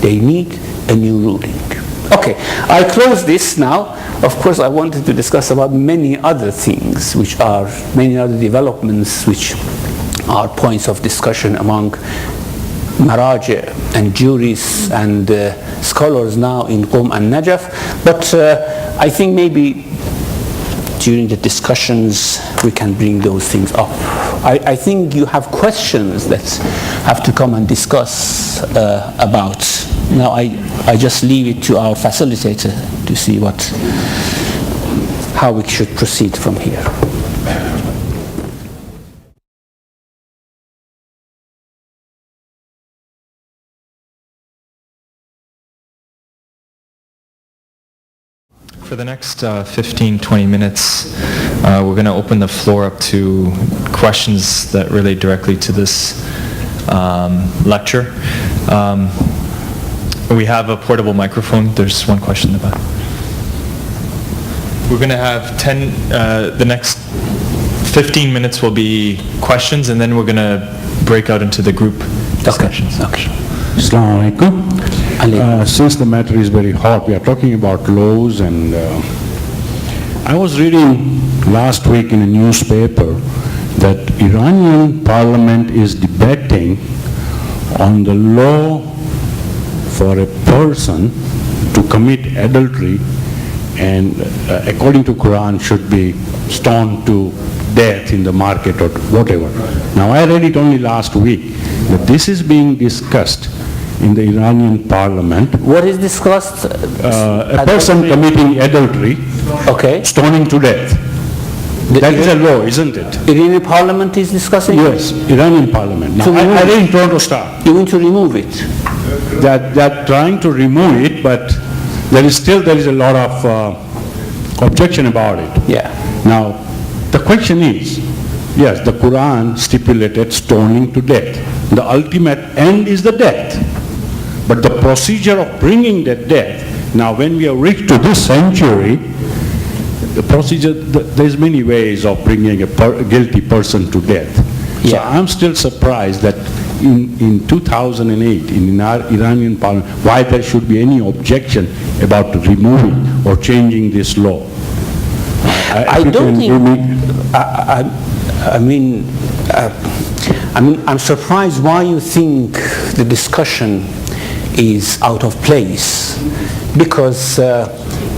They need a new ruling. Okay, I close this now. Of course, I wanted to discuss about many other things, which are many other developments, which are points of discussion among Maraji and jurists and scholars now in Qom and Najaf. But I think maybe during the discussions we can bring those things up. I think you have questions that have to come and discuss about. Now I just leave it to our facilitator to see how we should proceed from here. For the next 15-20 minutes, we're going to open the floor up to questions that relate directly to this lecture. We have a portable microphone. There's one question in the back. We're going to have the next 15 minutes will be questions, and then we're going to break out into the group discussions. Okay. Assalamu alaikum. Since the matter is very hot, we are talking about laws, and I was reading last week in a newspaper that Iranian parliament is debating on the law for a person to commit adultery and according to Quran should be stoned to death in the market or whatever. Now I read it only last week, but this is being discussed in the Iranian parliament. What is discussed? A person committing adultery, okay, stoning to death. That is a law, isn't it? Iranian parliament is discussing? Yes, Iranian parliament. Now, I read in Toronto Star. You want to remove it? They're trying to remove it, but there is a lot of objection about it. Yeah. Now, the question is, yes, the Quran stipulated stoning to death. The ultimate end is the death. But the procedure of bringing that death, now when we have reached to this century, the procedure, there's many ways of bringing a guilty person to death. Yeah. So I'm still surprised that in 2008, in our Iranian parliament, why there should be any objection about removing or changing this law. I don't think, I'm surprised why you think the discussion is out of place, because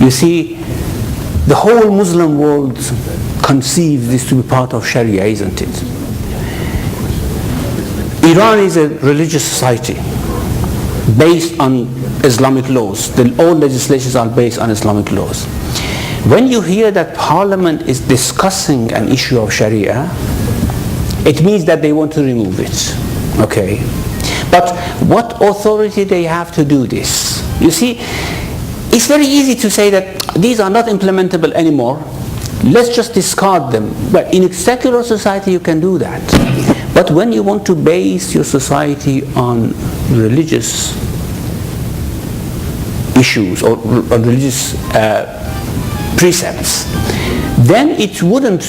you see, the whole Muslim world conceives this to be part of Sharia, isn't it? Iran is a religious society based on Islamic laws. All legislations are based on Islamic laws. When you hear that Parliament is discussing an issue of Sharia, it means that they want to remove it. Okay? But what authority they have to do this? You see, it's very easy to say that these are not implementable anymore. Let's just discard them. But in a secular society you can do that. But when you want to base your society on religious issues or religious precepts, then it wouldn't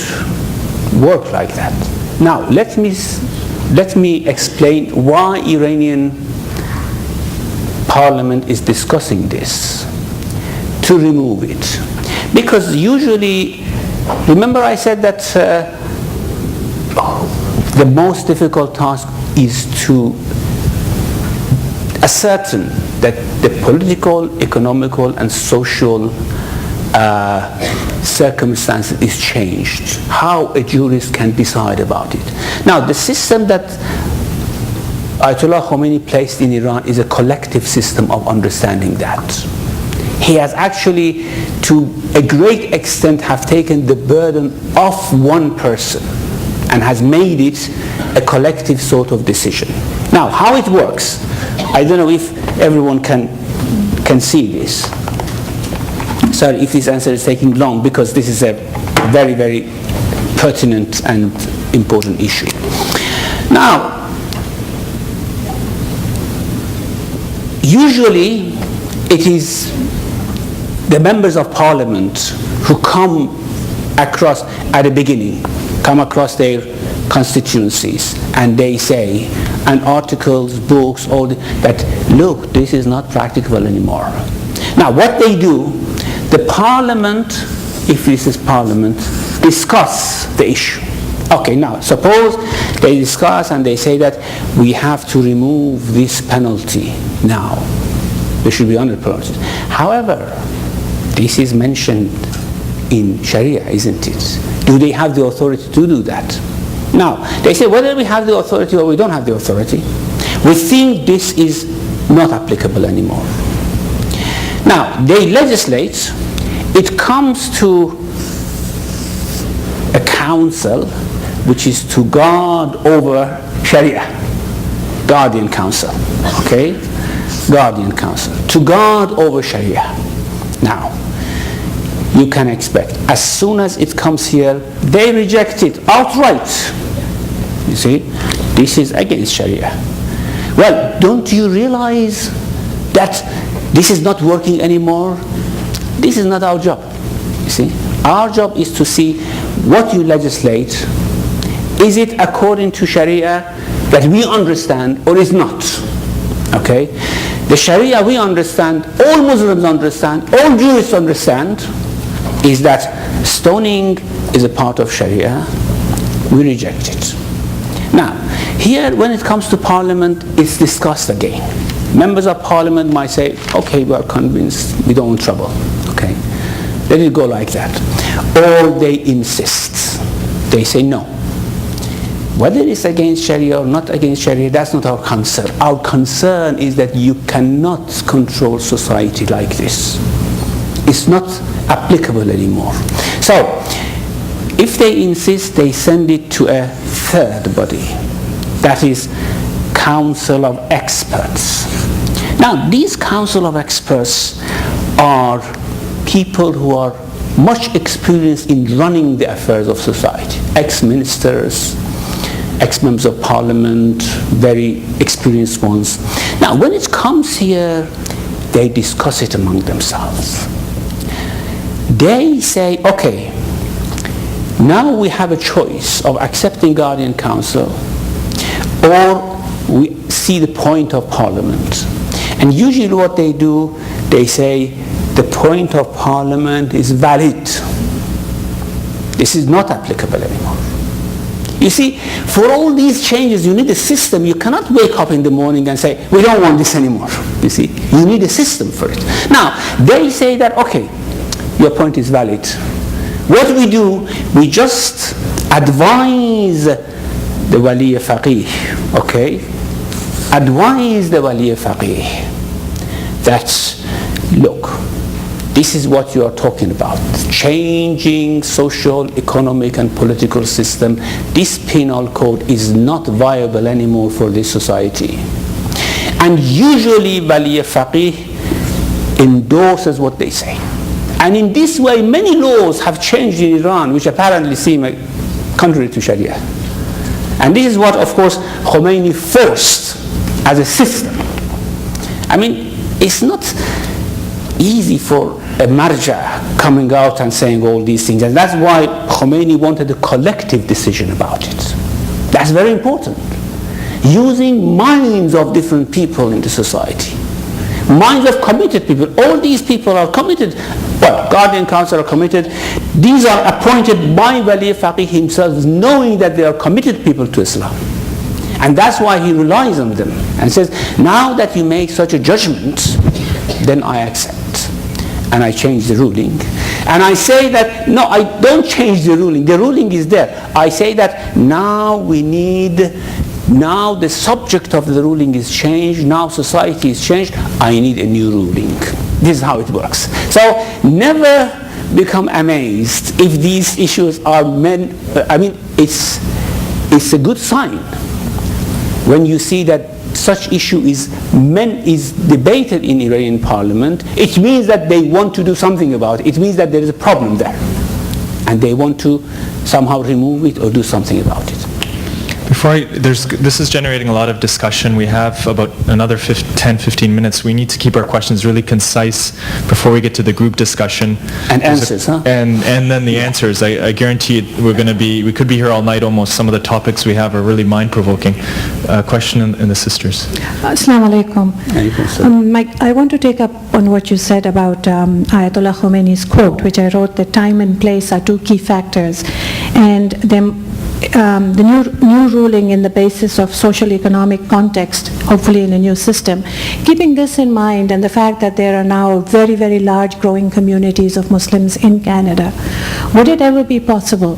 work like that. Now, let me explain why Iranian parliament is discussing this, to remove it. Because usually, remember I said that the most difficult task is to ascertain that the political, economical, and social circumstance is changed, how a jurist can decide about it. Now, the system that Ayatollah Khomeini placed in Iran is a collective system of understanding that. he has actually, to a great extent, have taken the burden off one person and has made it a collective sort of decision. Now, how it works, I don't know if everyone can see this. Sorry if this answer is taking long, because this is a very, very pertinent and important issue. Now, usually it is the members of parliament who come across at the beginning, come across their constituencies, and they say, and articles, books, all that, look, this is not practicable anymore. Now what they do, the parliament, if this is parliament, discuss the issue. Okay, now suppose they discuss and they say that we have to remove this penalty now. There should be 100 penalties. However, this is mentioned in Sharia, isn't it? Do they have the authority to do that? Now, they say whether we have the authority or we don't have the authority, we think this is not applicable anymore. Now, they legislate, it comes to a council which is to guard over Sharia, guardian council, okay? Guardian council, to guard over Sharia. Now, you can expect, as soon as it comes here, they reject it outright. You see, this is against Sharia. Well, don't you realize that this is not working anymore? This is not our job. You see, our job is to see what you legislate. Is it according to Sharia that we understand, or is not? Okay? The Sharia we understand, all Muslims understand, all Jews understand, is that stoning is a part of Sharia. We reject it. Now, here when it comes to Parliament, it's discussed again. Members of Parliament might say, okay, we are convinced, we don't want trouble. Okay, let it go like that. Or they insist. They say no. Whether it's against Sharia or not against Sharia, that's not our concern. Our concern is that you cannot control society like this. It's not applicable anymore. So, if they insist, they send it to a third body. That is Council of Experts. Now, these Council of Experts are people who are much experienced in running the affairs of society. Ex-ministers, ex-members of parliament, very experienced ones. Now, when it comes here, they discuss it among themselves. They say, okay, now we have a choice of accepting guardian council, or we see the point of parliament. And usually what they do, they say the point of parliament is valid. This is not applicable anymore. You see, for all these changes, you need a system. You cannot wake up in the morning and say, we don't want this anymore. You see, you need a system for it. Now, they say that, okay, your point is valid. What we do, we just advise the wali faqih, okay? Advise the wali faqih that, look, this is what you are talking about. Changing social, economic and political system. This penal code is not viable anymore for this society. And usually wali faqih endorses what they say. And in this way, many laws have changed in Iran, which apparently seem contrary to Sharia. And this is what, of course, Khomeini forced as a system. I mean, it's not easy for a marja coming out and saying all these things. And that's why Khomeini wanted a collective decision about it. That's very important. Using minds of different people in the society. Minds of committed people. All these people are committed. Well, Guardian Council are committed. These are appointed by Wali Faqih himself, knowing that they are committed people to Islam. And that's why he relies on them and says, now that you make such a judgment, then I accept. And I change the ruling. And I say that, no, I don't change the ruling. The ruling is there. I say that now the subject of the ruling is changed. Now society is changed. I need a new ruling. This is how it works. So never become amazed if these issues are it's a good sign when you see that such issue is debated in Iranian parliament. It means that they want to do something about it. It means that there is a problem there, and they want to somehow remove it or do something about it. This is generating a lot of discussion. We have about another 10-15 minutes. We need to keep our questions really concise before we get to the group discussion. And answers, huh? And then the answers. I guarantee we could be here all night almost. Some of the topics we have are really mind-provoking. Question in the sisters. Assalamu alaikum. I want to take up on what you said about Ayatollah Khomeini's quote, which I wrote, that time and place are two key factors. And the new ruling in the basis of social economic context, hopefully in a new system. Keeping this in mind and the fact that there are now very, very large growing communities of Muslims in Canada, would it ever be possible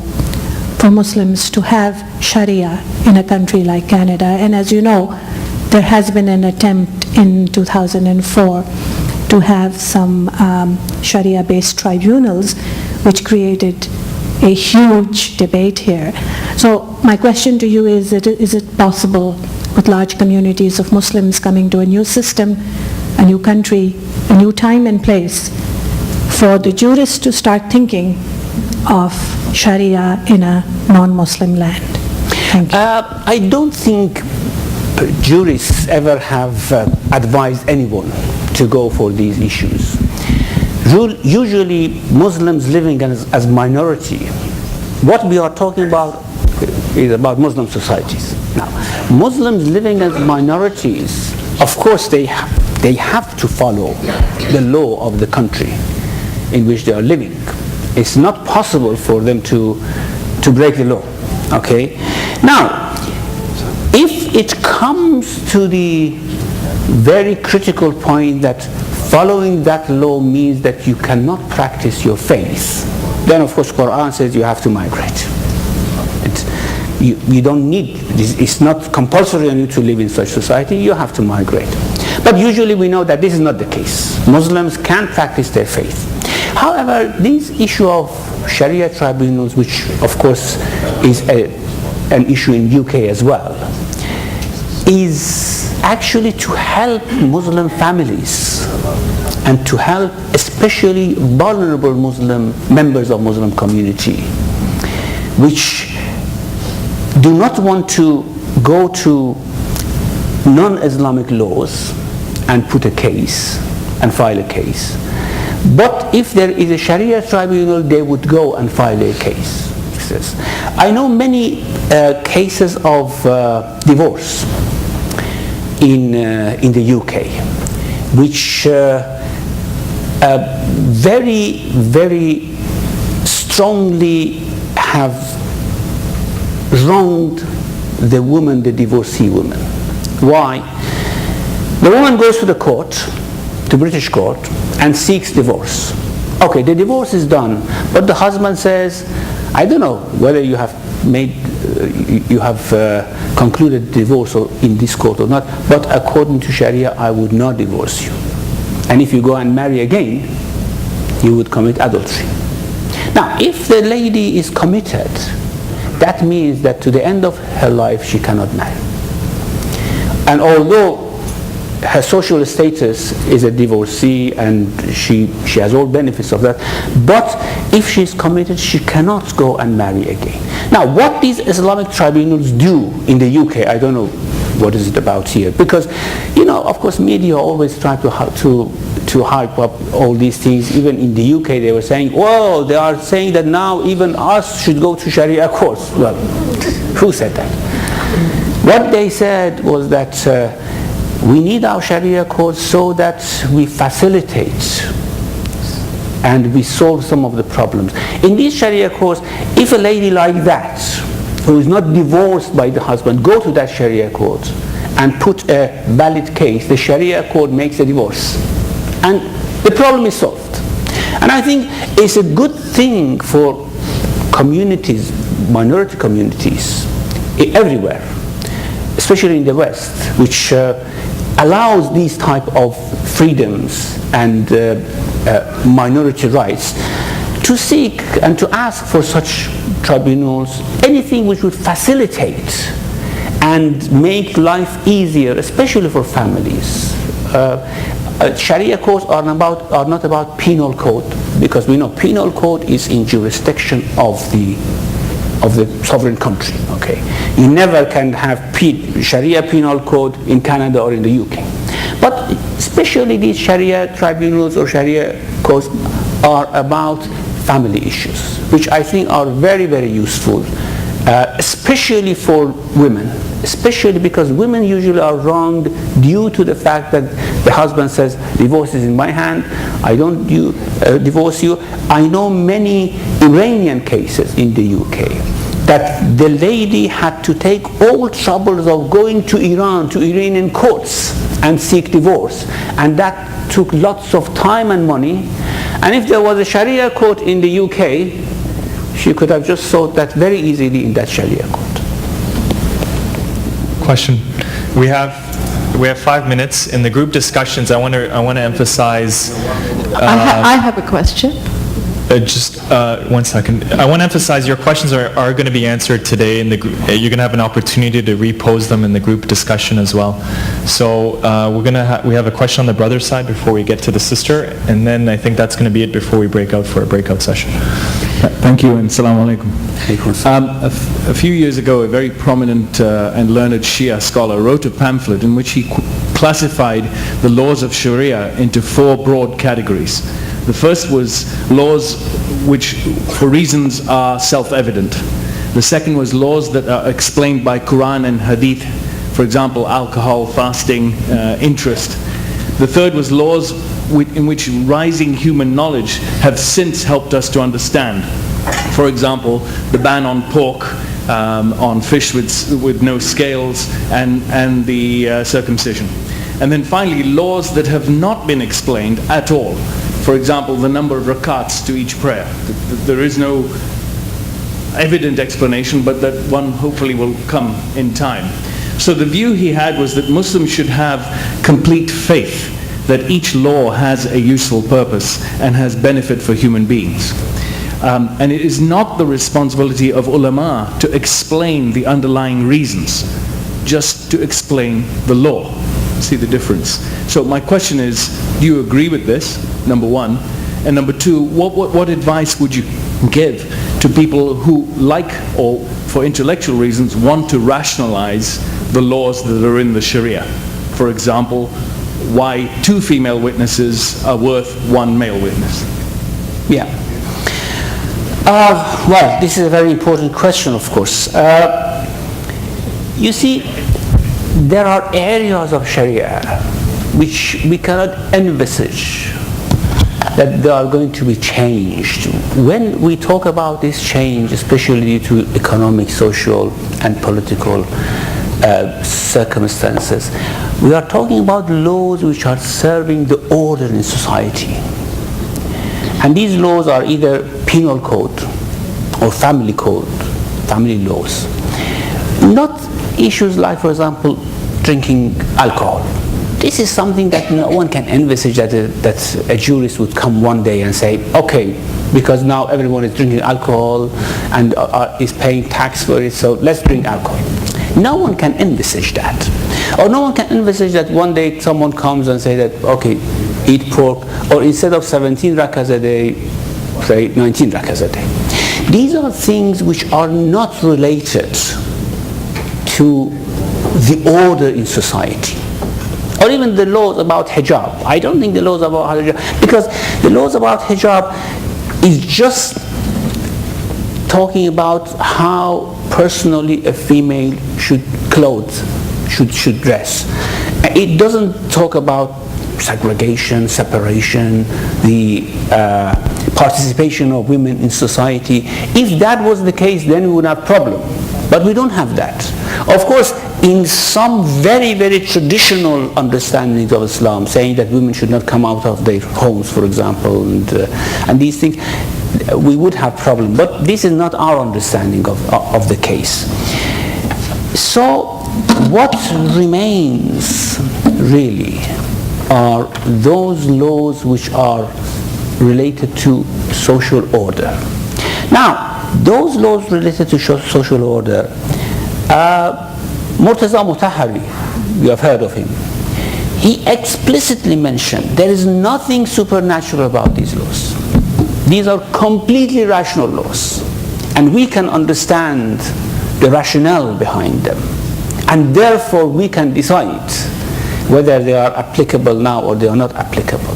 for Muslims to have Sharia in a country like Canada? And as you know, there has been an attempt in 2004 to have some Sharia-based tribunals, which created a huge debate here. So my question to you is it possible with large communities of Muslims coming to a new system, a new country, a new time and place, for the jurists to start thinking of Sharia in a non-Muslim land? Thank you. I don't think jurists ever have advised anyone to go for these issues. Usually Muslims living as minority, what we are talking about is about Muslim societies. Now, Muslims living as minorities, of course they have to follow the law of the country in which they are living. It's not possible for them to break the law. Okay? Now, if it comes to the very critical point that following that law means that you cannot practice your faith, then of course Quran says you have to migrate. You don't need, it's not compulsory on you to live in such society, you have to migrate. But usually we know that this is not the case. Muslims can practice their faith. However, this issue of Sharia tribunals, which of course is an issue in UK as well, is actually to help Muslim families and to help especially vulnerable Muslim members of Muslim community, which do not want to go to non-Islamic laws and put a case and file a case. But if there is a Sharia tribunal, they would go and file a case. I know many cases of divorce in the UK, which very, very strongly have wronged the woman, the divorcee woman. Why? The woman goes to the court, to British court, and seeks divorce. Okay, the divorce is done, but the husband says, I don't know whether you have concluded divorce in this court or not, but according to Sharia, I would not divorce you. And if you go and marry again, you would commit adultery. Now, if the lady is committed, that means that to the end of her life, she cannot marry. And although her social status is a divorcee and she has all benefits of that, but if she's committed, she cannot go and marry again. Now, what these Islamic tribunals do in the UK, I don't know what is it about here, because, of course, media always try to hype up all these things. Even in the UK, they were saying, "Whoa, they are saying that now even us should go to Sharia courts." Well, who said that? What they said was that we need our Sharia courts so that we facilitate and we solve some of the problems. In these Sharia courts, if a lady like that, who is not divorced by the husband, go to that Sharia court and put a valid case, the Sharia court makes a divorce. And the problem is solved. And I think it's a good thing for communities, minority communities, everywhere, especially in the West, which allows these type of freedoms and minority rights to seek and to ask for such tribunals anything which would facilitate and make life easier, especially for families. Sharia courts are not about penal code, because we know penal code is in jurisdiction of the sovereign country. Okay, you never can have Sharia penal code in Canada or in the UK. But especially these Sharia tribunals or Sharia courts are about family issues, which I think are very, very useful, especially for women, especially because women usually are wronged due to the fact that the husband says, divorce is in my hand, I don't divorce you. I know many Iranian cases in the UK that the lady had to take all troubles of going to Iran, to Iranian courts and seek divorce, and that took lots of time and money. And if there was a Sharia court in the UK, she could have just sought that very easily in that Sharia court. Question. We have 5 minutes in the group discussions. I want to emphasize. I have a question. Just 1 second. I want to emphasize your questions are going to be answered today in the group. You're going to have an opportunity to repose them in the group discussion as well. So we have a question on the brother side before we get to the sister, and then I think that's going to be it before we break out for a breakout session. Thank you, and Assalamu alaikum. A few years ago, a very prominent and learned Shia scholar wrote a pamphlet in which he classified the laws of Sharia into 4 broad categories. The first was laws which, for reasons, are self-evident. The second was laws that are explained by Quran and Hadith, for example, alcohol, fasting, interest. The third was laws in which rising human knowledge have since helped us to understand. For example, the ban on pork, on fish with no scales, and the circumcision. And then finally, laws that have not been explained at all. For example, the number of rakats to each prayer. There is no evident explanation, but that one hopefully will come in time. So the view he had was that Muslims should have complete faith that each law has a useful purpose and has benefit for human beings. And it is not the responsibility of ulama to explain the underlying reasons, just to explain the law. See the difference? So my question is, do you agree with this, number one? And number two, what advice would you give to people who like, or for intellectual reasons, want to rationalize the laws that are in the Sharia? For example, why 2 female witnesses are worth 1 male witness? Yeah. Well, this is a very important question, of course. You see, there are areas of Sharia which we cannot envisage that they are going to be changed. When we talk about this change, especially due to economic, social, and political circumstances, we are talking about laws which are serving the order in society. And these laws are either penal code or family code, family laws. Not issues like, for example, drinking alcohol. This is something that no one can envisage that a jurist would come one day and say, okay, because now everyone is drinking alcohol and is paying tax for it, so let's drink alcohol. No one can envisage that. Or no one can envisage that one day someone comes and say that, okay, eat pork, or instead of 17 rakahs a day, say 19 rakahs a day. These are things which are not related to the order in society. Or even the laws about hijab. I don't think the laws about hijab, because the laws about hijab is just talking about how personally a female should clothe, should dress. It doesn't talk about segregation, separation, the participation of women in society. If that was the case, then we would have a problem. But we don't have that. Of course, in some very, very traditional understandings of Islam, saying that women should not come out of their homes, for example, and these things, we would have problem. But this is not our understanding of the case. So what remains really are those laws which are related to social order. Now, those laws related to social order, Murtaza Mutahari, you have heard of him, he explicitly mentioned there is nothing supernatural about these laws. These are completely rational laws, and we can understand the rationale behind them, and therefore we can decide whether they are applicable now or they are not applicable.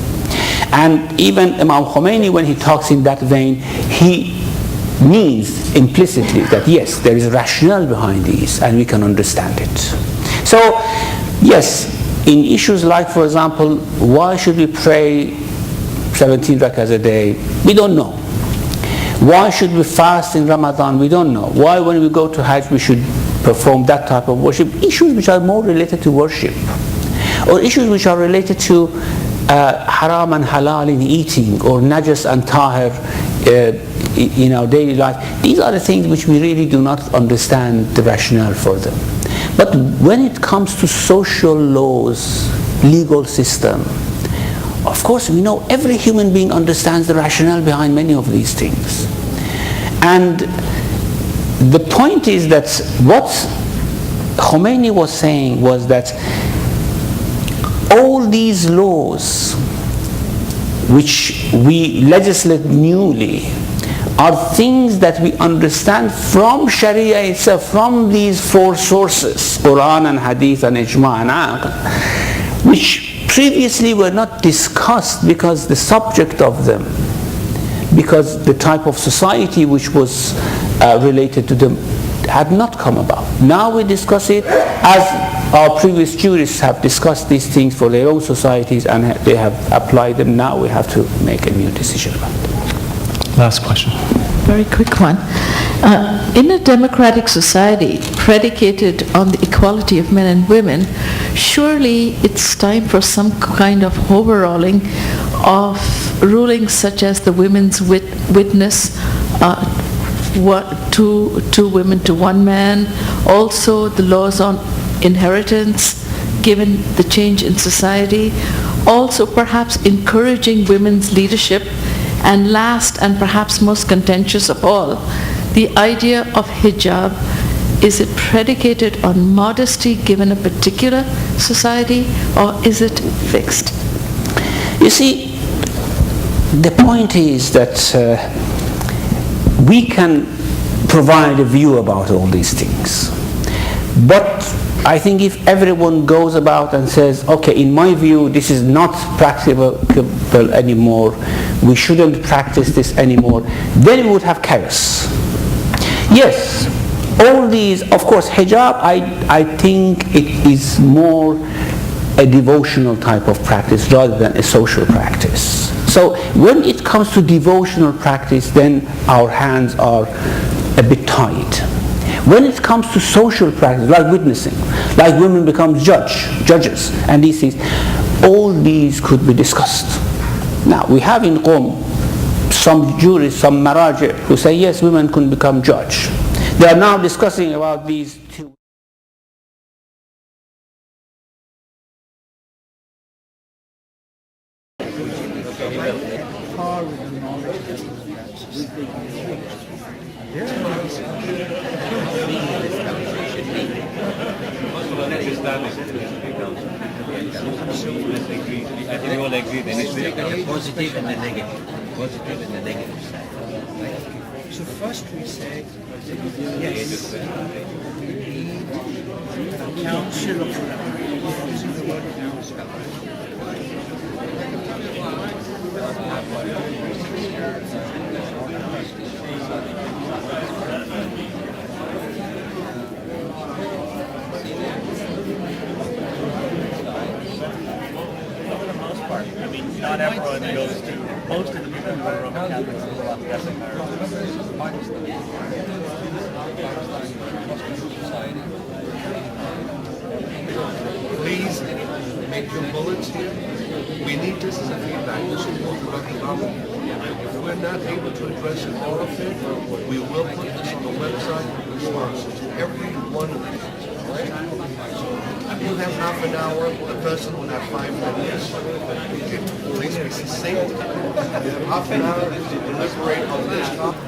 And even Imam Khomeini, when he talks in that vein, he means implicitly that yes, there is rationale behind these and we can understand it. So yes, in issues like, for example, why should we pray 17 rakahs a day? We don't know. Why should we fast in Ramadan? We don't know. Why when we go to Hajj we should perform that type of worship? Issues which are more related to worship, or issues which are related to haram and halal in eating, or najas and tahir in our daily life. These are the things which we really do not understand the rationale for them. But when it comes to social laws, legal system, of course we know every human being understands the rationale behind many of these things. And the point is that what Khomeini was saying was that all these laws which we legislate newly are things that we understand from Sharia itself, from these four sources, Quran and Hadith and Ijma and Aql, which previously were not discussed because the subject of them, because the type of society which was related to them had not come about. Now we discuss it as our previous jurists have discussed these things for their own societies and they have applied them. Now we have to make a new decision about them. Last question. Very quick one. In a democratic society predicated on the equality of men and women, surely it's time for some kind of overhauling of rulings such as the women's witness, two women to one man, also the laws on inheritance given the change in society, also perhaps encouraging women's leadership, and last and perhaps most contentious of all, the idea of hijab. Is it predicated on modesty given a particular society, or is it fixed? You see, the point is that we can provide a view about all these things, but I think if everyone goes about and says, okay, in my view this is not practicable anymore, we shouldn't practice this anymore, then we would have chaos. Yes, all these, of course, hijab, I think it is more a devotional type of practice rather than a social practice. So when it comes to devotional practice, then our hands are a bit tied. When it comes to social practice, like witnessing, like women become judges, and these things, all these could be discussed. Now, we have in Qom some jurists, some maraji, who say, yes, women can become judge. They are now discussing about these two. They all agree, then it's the positive and the negative. Positive and the negative side. So first we say, yes, we need a council of ulama. Using the word council. I mean, not everyone goes to, most of the people who are Roman Catholics go off Catholic Please make your bullets here. We need this as a feedback. This is what we're talking about. If we're not able to address it all of it, we will put this on the website with responses to every one of these. You have half an hour, the person will have 5 minutes. Please be succinct. You have half an hour to deliberate on this topic.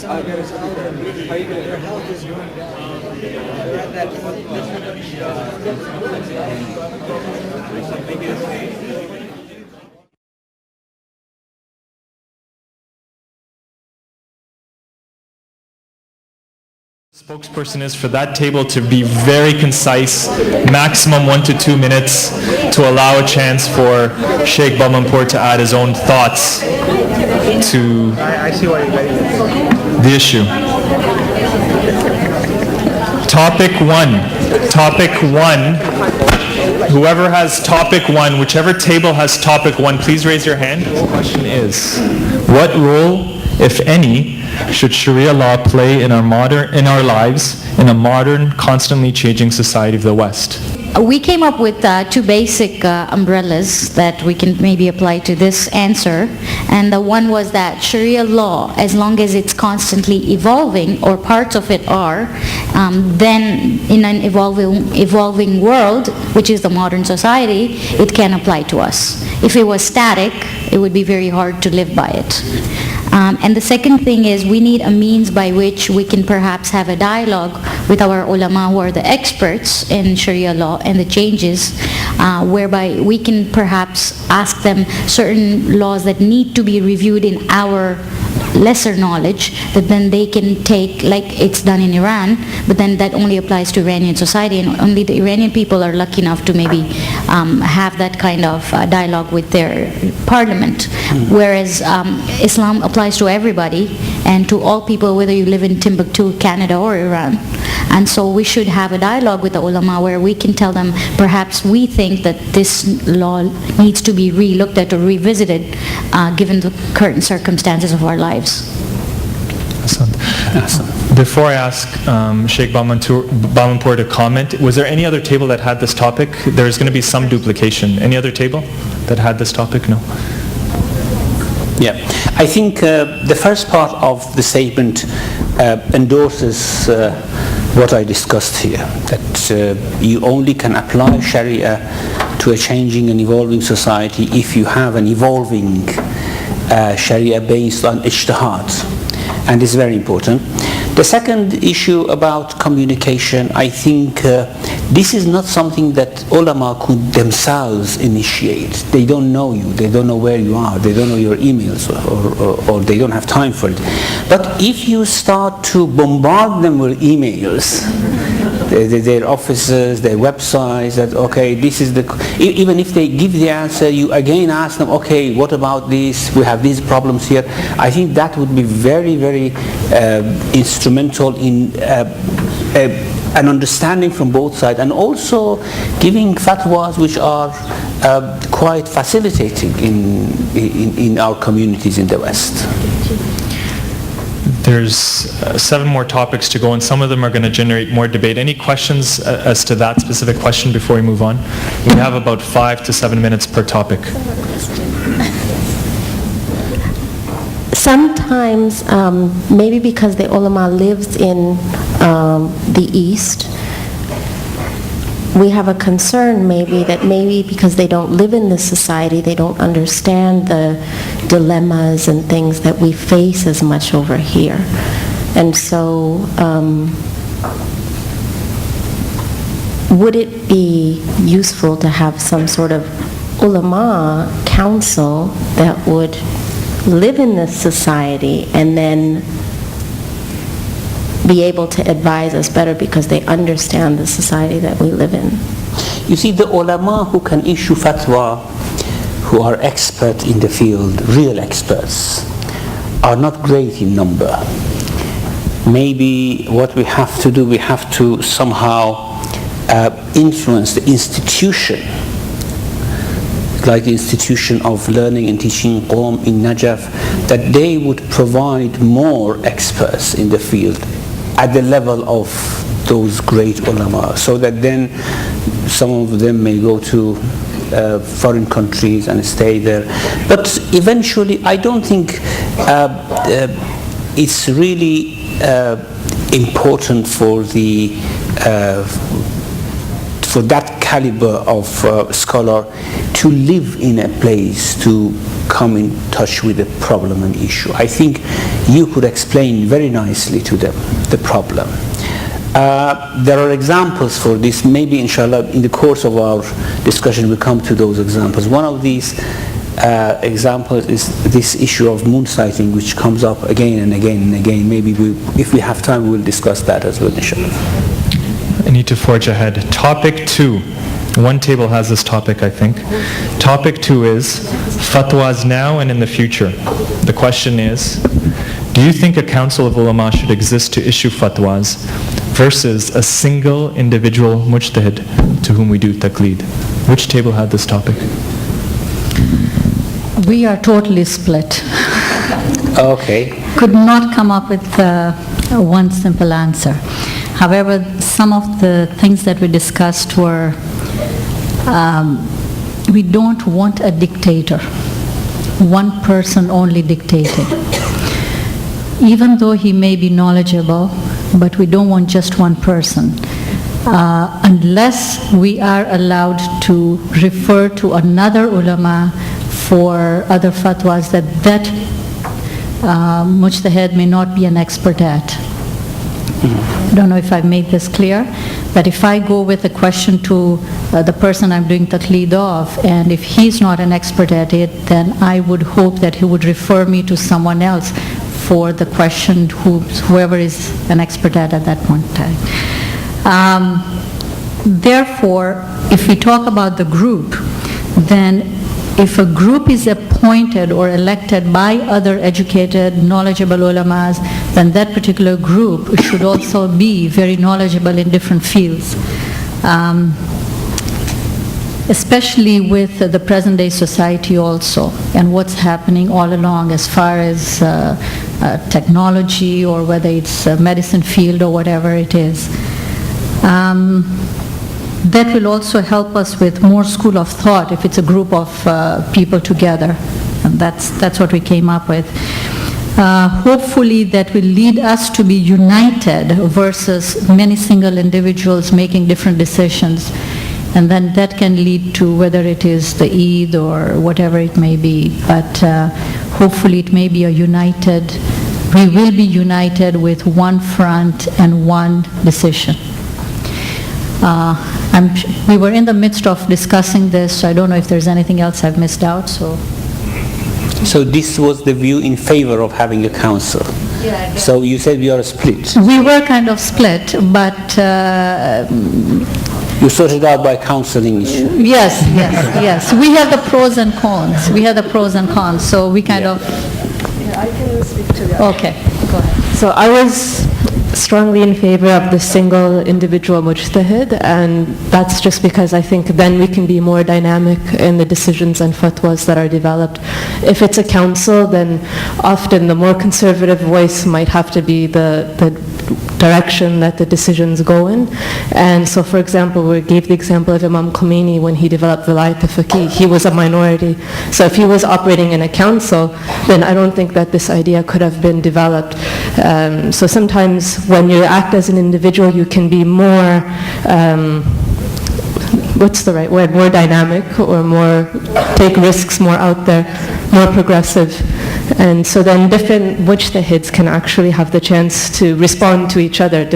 Your health is going down. You're at that point. Spokesperson is for that table to be very concise, maximum 1 to 2 minutes, to allow a chance for Sheikh Bahmanpour to add his own thoughts to I see what you're getting at. the issue. Topic 1. Topic 1. Whoever has topic 1, whichever table has topic 1, please raise your hand. The question is, what role, if any, should Sharia law play in our lives in a modern, constantly changing society of the West? We came up with 2 basic umbrellas that we can maybe apply to this answer. And the one was that Sharia law, as long as it's constantly evolving, or parts of it are, then in an evolving world, which is the modern society, it can apply to us. If it was static, it would be very hard to live by it. And the second thing is, we need a means by which we can perhaps have a dialogue with our ulama, who are the experts in Sharia law and the changes, whereby we can perhaps ask them certain laws that need to be reviewed in our lesser knowledge, that then they can take, like it's done in Iran, but then that only applies to Iranian society, and only the Iranian people are lucky enough to maybe have that kind of dialogue with their parliament. Whereas Islam applies to everybody and to all people, whether you live in Timbuktu, Canada, or Iran. And so we should have a dialogue with the ulama where we can tell them, perhaps we think that this law needs to be re-looked at or revisited given the current circumstances of our lives. Before I ask Sheikh Bahmanpour to comment, was there any other table that had this topic? There's going to be some duplication. Any other table that had this topic? No. Yeah, I think the first part of the statement endorses what I discussed here, that you only can apply Sharia to a changing and evolving society if you have an evolving Sharia based on ijtihad, and it's very important. The second issue about communication, I think this is not something that ulama could themselves initiate. They don't know you, they don't know where you are, they don't know your emails, or they don't have time for it. But if you start to bombard them with emails, their offices, their websites, that okay, this is the, even if they give the answer, you again ask them, okay, what about this, we have these problems here. I think that would be very, very instrumental in an understanding from both sides, and also giving fatwas which are quite facilitating in our communities in the West. There's 7 more topics to go, and some of them are going to generate more debate. Any questions as to that specific question before we move on? We have about 5 to 7 minutes per topic. Sometimes, maybe because the ulama lives in the East, we have a concern maybe that maybe because they don't live in this society, they don't understand the dilemmas and things that we face as much over here. And so, would it be useful to have some sort of ulama council that would live in this society and then be able to advise us better because they understand the society that we live in? You see, the ulama who can issue fatwa, who are expert in the field, real experts, are not great in number. Maybe what we have to do, we have to somehow influence the institution, like the institution of learning and teaching Qom in Najaf, that they would provide more experts in the field at the level of those great ulama, so that then some of them may go to foreign countries and stay there. But eventually, I don't think it's really important for that caliber of scholar to live in a place to come in touch with the problem and issue. I think you could explain very nicely to them the problem. There are examples for this. Maybe inshallah in the course of our discussion we'll come to those examples. One of these examples is this issue of moon sighting, which comes up again and again and again. Maybe if we have time we'll discuss that as well, inshallah. I need to forge ahead. Topic 2. One table has this topic, I think. Topic 2 is fatwas now and in the future. The question is, do you think a council of ulama should exist to issue fatwas versus a single individual mujtahid to whom we do taqleed? Which table had this topic? We are totally split. Okay. Could not come up with one simple answer. However, some of the things that we discussed were, we don't want a dictator, one person only dictating. Even though he may be knowledgeable, but we don't want just one person. Unless we are allowed to refer to another ulama for other fatwas that mujtahid may not be an expert at. I don't know if I've made this clear, but if I go with a question to the person I'm doing taqleed of, and if he's not an expert at it, then I would hope that he would refer me to someone else for the question, whoever is an expert at that point in time. Therefore, if we talk about the group, then if a group is appointed or elected by other educated, knowledgeable ulamas, then that particular group should also be very knowledgeable in different fields. Especially with the present-day society also, and what's happening all along as far as technology, or whether it's medicine field or whatever it is. That will also help us with more school of thought if it's a group of people together. And that's what we came up with. Hopefully that will lead us to be united versus many single individuals making different decisions. And then that can lead to whether it is the Eid or whatever it may be. But hopefully it may be we will be united with one front and one decision. We were in the midst of discussing this, so I don't know if there's anything else I've missed out. So this was the view in favor of having a council. Yeah, so you said we are split. We were kind of split, but you sorted out by counseling issue. Yes. We have the pros and cons. So we kind of. Yeah, I can speak to that. Okay, go ahead. So I was strongly in favor of the single individual mujtahid, and that's just because I think then we can be more dynamic in the decisions and fatwas that are developed. If it's a council, then often the more conservative voice might have to be the direction that the decisions go in. And so, for example, we gave the example of Imam Khomeini when he developed Vilayat al-Faqih. He was a minority. So if he was operating in a council, then I don't think that this idea could have been developed. So sometimes when you act as an individual, you can be more, what's the right word, more dynamic, or more, take risks more out there, more progressive. And so then different mujtahids can actually have the chance to respond to each other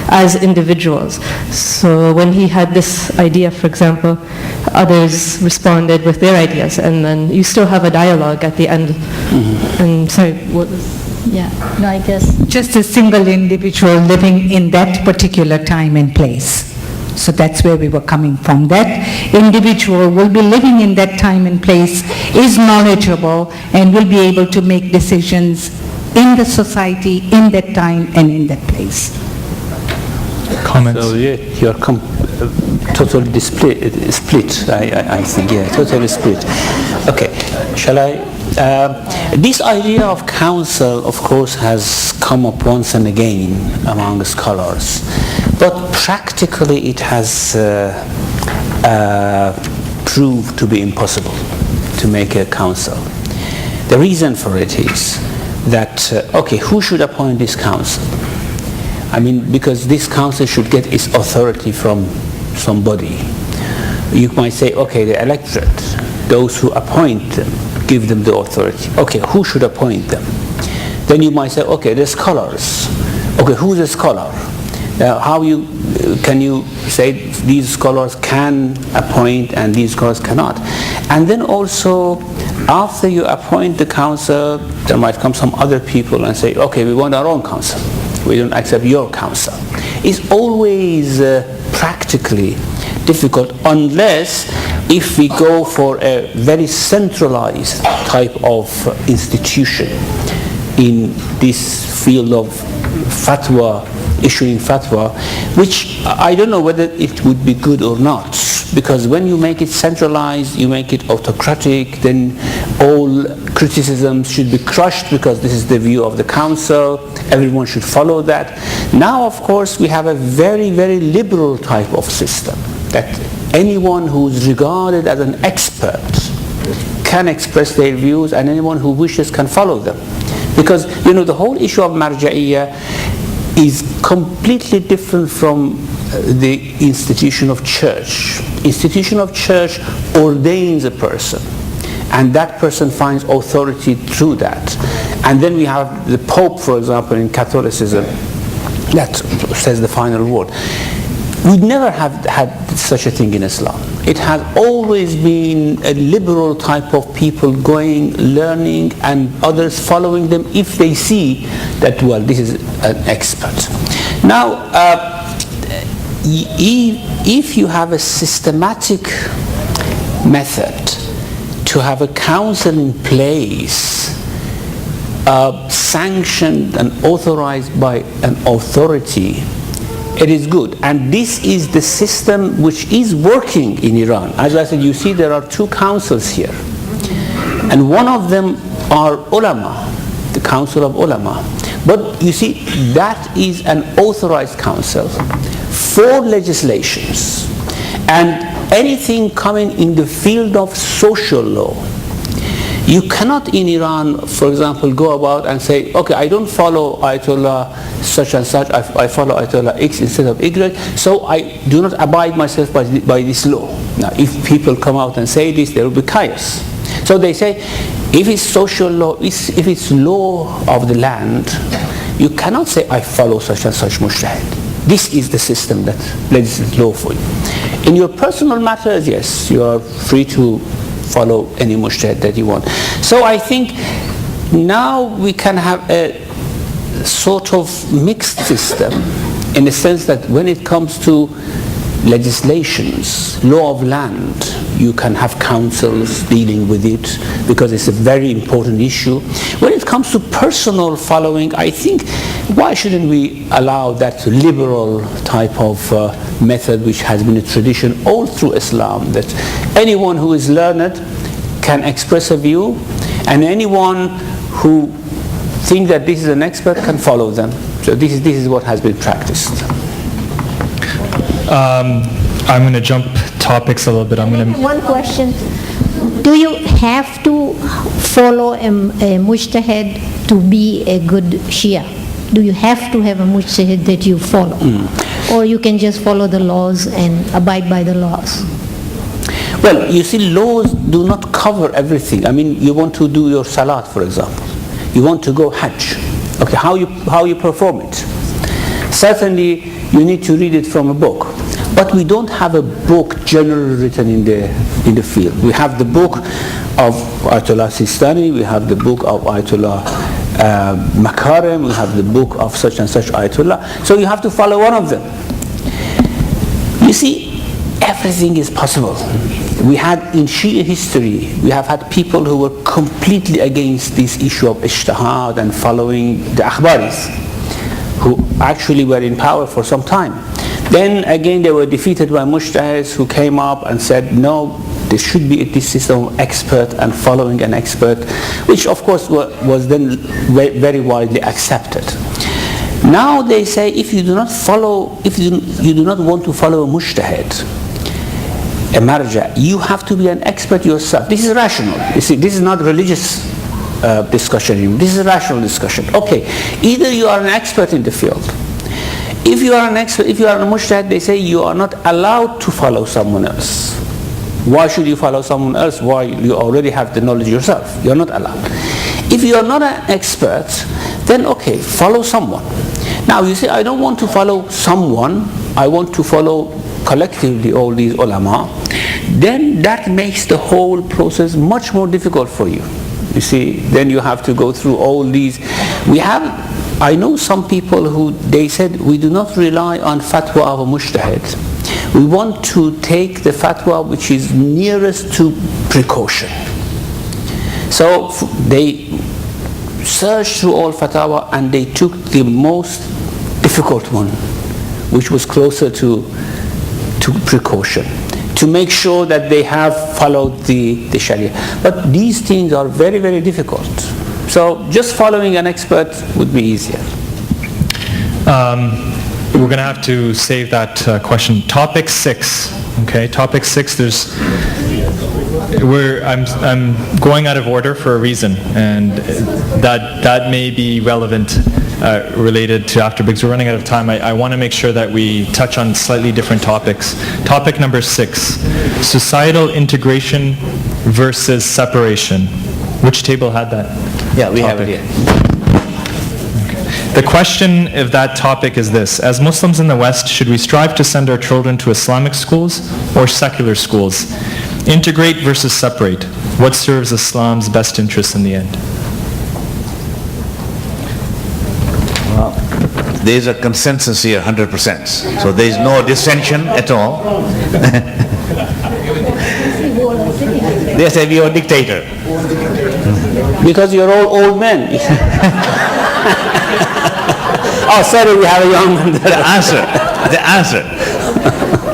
as individuals. So when he had this idea, for example, others responded with their ideas, and then you still have a dialogue at the end. Mm-hmm. And sorry, what was... Yeah, no, I guess. Just a single individual living in that particular time and place. So that's where we were coming from. That individual will be living in that time and place, is knowledgeable, and will be able to make decisions in the society, in that time and in that place. Comments? So you're totally split, I think, totally split. Okay, shall I? This idea of council, of course, has come up once and again among scholars. But practically it has proved to be impossible to make a council. The reason for it is that, okay, who should appoint this council? I mean, because this council should get its authority from somebody. You might say, okay, the electorate, those who appoint them, give them the authority. Okay, who should appoint them? Then you might say, okay, the scholars. Okay, who's a scholar? Can you say these scholars can appoint and these scholars cannot? And then also, after you appoint the council, there might come some other people and say, okay, we want our own council. We don't accept your council. It's always practically difficult unless if we go for a very centralized type of institution in this field of fatwa, issuing fatwa, which I don't know whether it would be good or not, because when you make it centralized, you make it autocratic, then all criticisms should be crushed because this is the view of the council, everyone should follow that. Now, of course, we have a very, very liberal type of system, that anyone who is regarded as an expert can express their views and anyone who wishes can follow them. Because, the whole issue of marja'iyya is completely different from the institution of church. Institution of church ordains a person, and that person finds authority through that. And then we have the Pope, for example, in Catholicism, that says the final word. We never have had such a thing in Islam. It has always been a liberal type of people going, learning, and others following them if they see that, well, this is an expert. Now, if you have a systematic method to have a council in place, sanctioned and authorized by an authority, it is good. And this is the system which is working in Iran. As I said, you see there are two councils here. And one of them are ulama, the Council of Ulama. But you see, that is an authorized council for legislations. And anything coming in the field of social law, you cannot in Iran, for example, go about and say, okay, I don't follow Ayatollah such and such, I follow Ayatollah X instead of Y, so I do not abide myself by this law. Now, if people come out and say this, there will be chaos. So they say, if it's social law, if it's law of the land, you cannot say, I follow such and such mujtahid. This is the system that legislates law for you. In your personal matters, yes, you are free to follow any mujtahid that you want. So I think now we can have a sort of mixed system in the sense that when it comes to legislations, law of land, you can have councils dealing with it because it's a very important issue. When it comes to personal following, I think why shouldn't we allow that liberal type of method which has been a tradition all through Islam, that anyone who is learned can express a view and anyone who thinks that this is an expert can follow them. So this is what has been practiced. I'm going to jump topics a little bit. One question. Do you have to follow a mujtahid to be a good Shia? Do you have to have a mujtahid that you follow? Or you can just follow the laws and abide by the laws? Well, you see, laws do not cover everything. I mean, you want to do your salat, for example. You want to go Hajj. Okay, how you perform it? Certainly, you need to read it from a book. But we don't have a book generally written in the field. We have the book of Ayatollah Sistani, we have the book of Ayatollah Makarim, we have the book of such and such Ayatollah. So you have to follow one of them. You see, everything is possible. We had in Shia history, we have had people who were completely against this issue of ijtihad and following the Akhbaris, who actually were in power for some time. Then again they were defeated by mujtahids who came up and said, no, there should be this system of expert and following an expert, which of course was then very widely accepted. Now they say if you do not follow, if you do not want to follow a mujtahid, a marja, you have to be an expert yourself. This is rational. You see, this is not religious discussion. This is a rational discussion. Okay, either you are an expert in the field. If you are an expert, if you are a mujtahid, they say you are not allowed to follow someone else. Why should you follow someone else? Why? You already have the knowledge yourself. You are not allowed. If you are not an expert, then okay, follow someone. Now you say, I don't want to follow someone, I want to follow collectively all these ulama. Then that makes the whole process much more difficult for you. You see, then you have to go through all these. I know some people who, they said, we do not rely on fatwa of a mujtahid. We want to take the fatwa which is nearest to precaution. So they searched through all fatwa and they took the most difficult one, which was closer to precaution, to make sure that they have followed the Sharia. But these things are very, very difficult. So just following an expert would be easier. We're going to have to save that question. Topic 6. Okay, topic 6. I'm going out of order for a reason, and that may be relevant related to after, because we're running out of time. I want to make sure that we touch on slightly different topics. Topic number 6: societal integration versus separation. Which table had that? Yeah, we have it here. The question of that topic is this: as Muslims in the West, should we strive to send our children to Islamic schools or secular schools? Integrate versus separate. What serves Islam's best interests in the end? Well, there is a consensus here, 100%. So there is no dissension at all. They say we are a dictator. Because you're all old men. Oh, sorry, we have a young man. The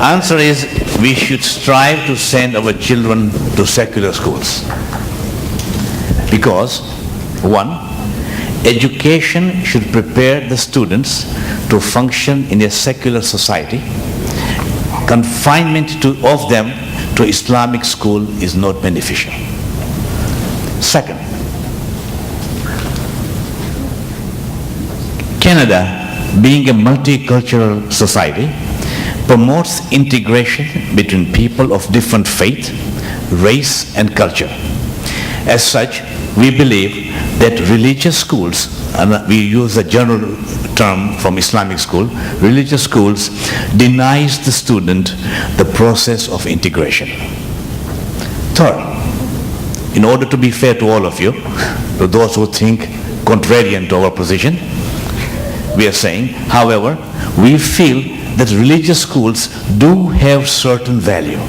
answer is we should strive to send our children to secular schools. Because, one, education should prepare the students to function in a secular society. Confinement of them to Islamic school is not beneficial. Second, Canada, being a multicultural society, promotes integration between people of different faith, race, and culture. As such, we believe that religious schools, and we use a general term from Islamic school, religious schools denies the student the process of integration. Third, in order to be fair to all of you, to those who think contrarian to our position, we are saying, however, we feel that religious schools do have certain value.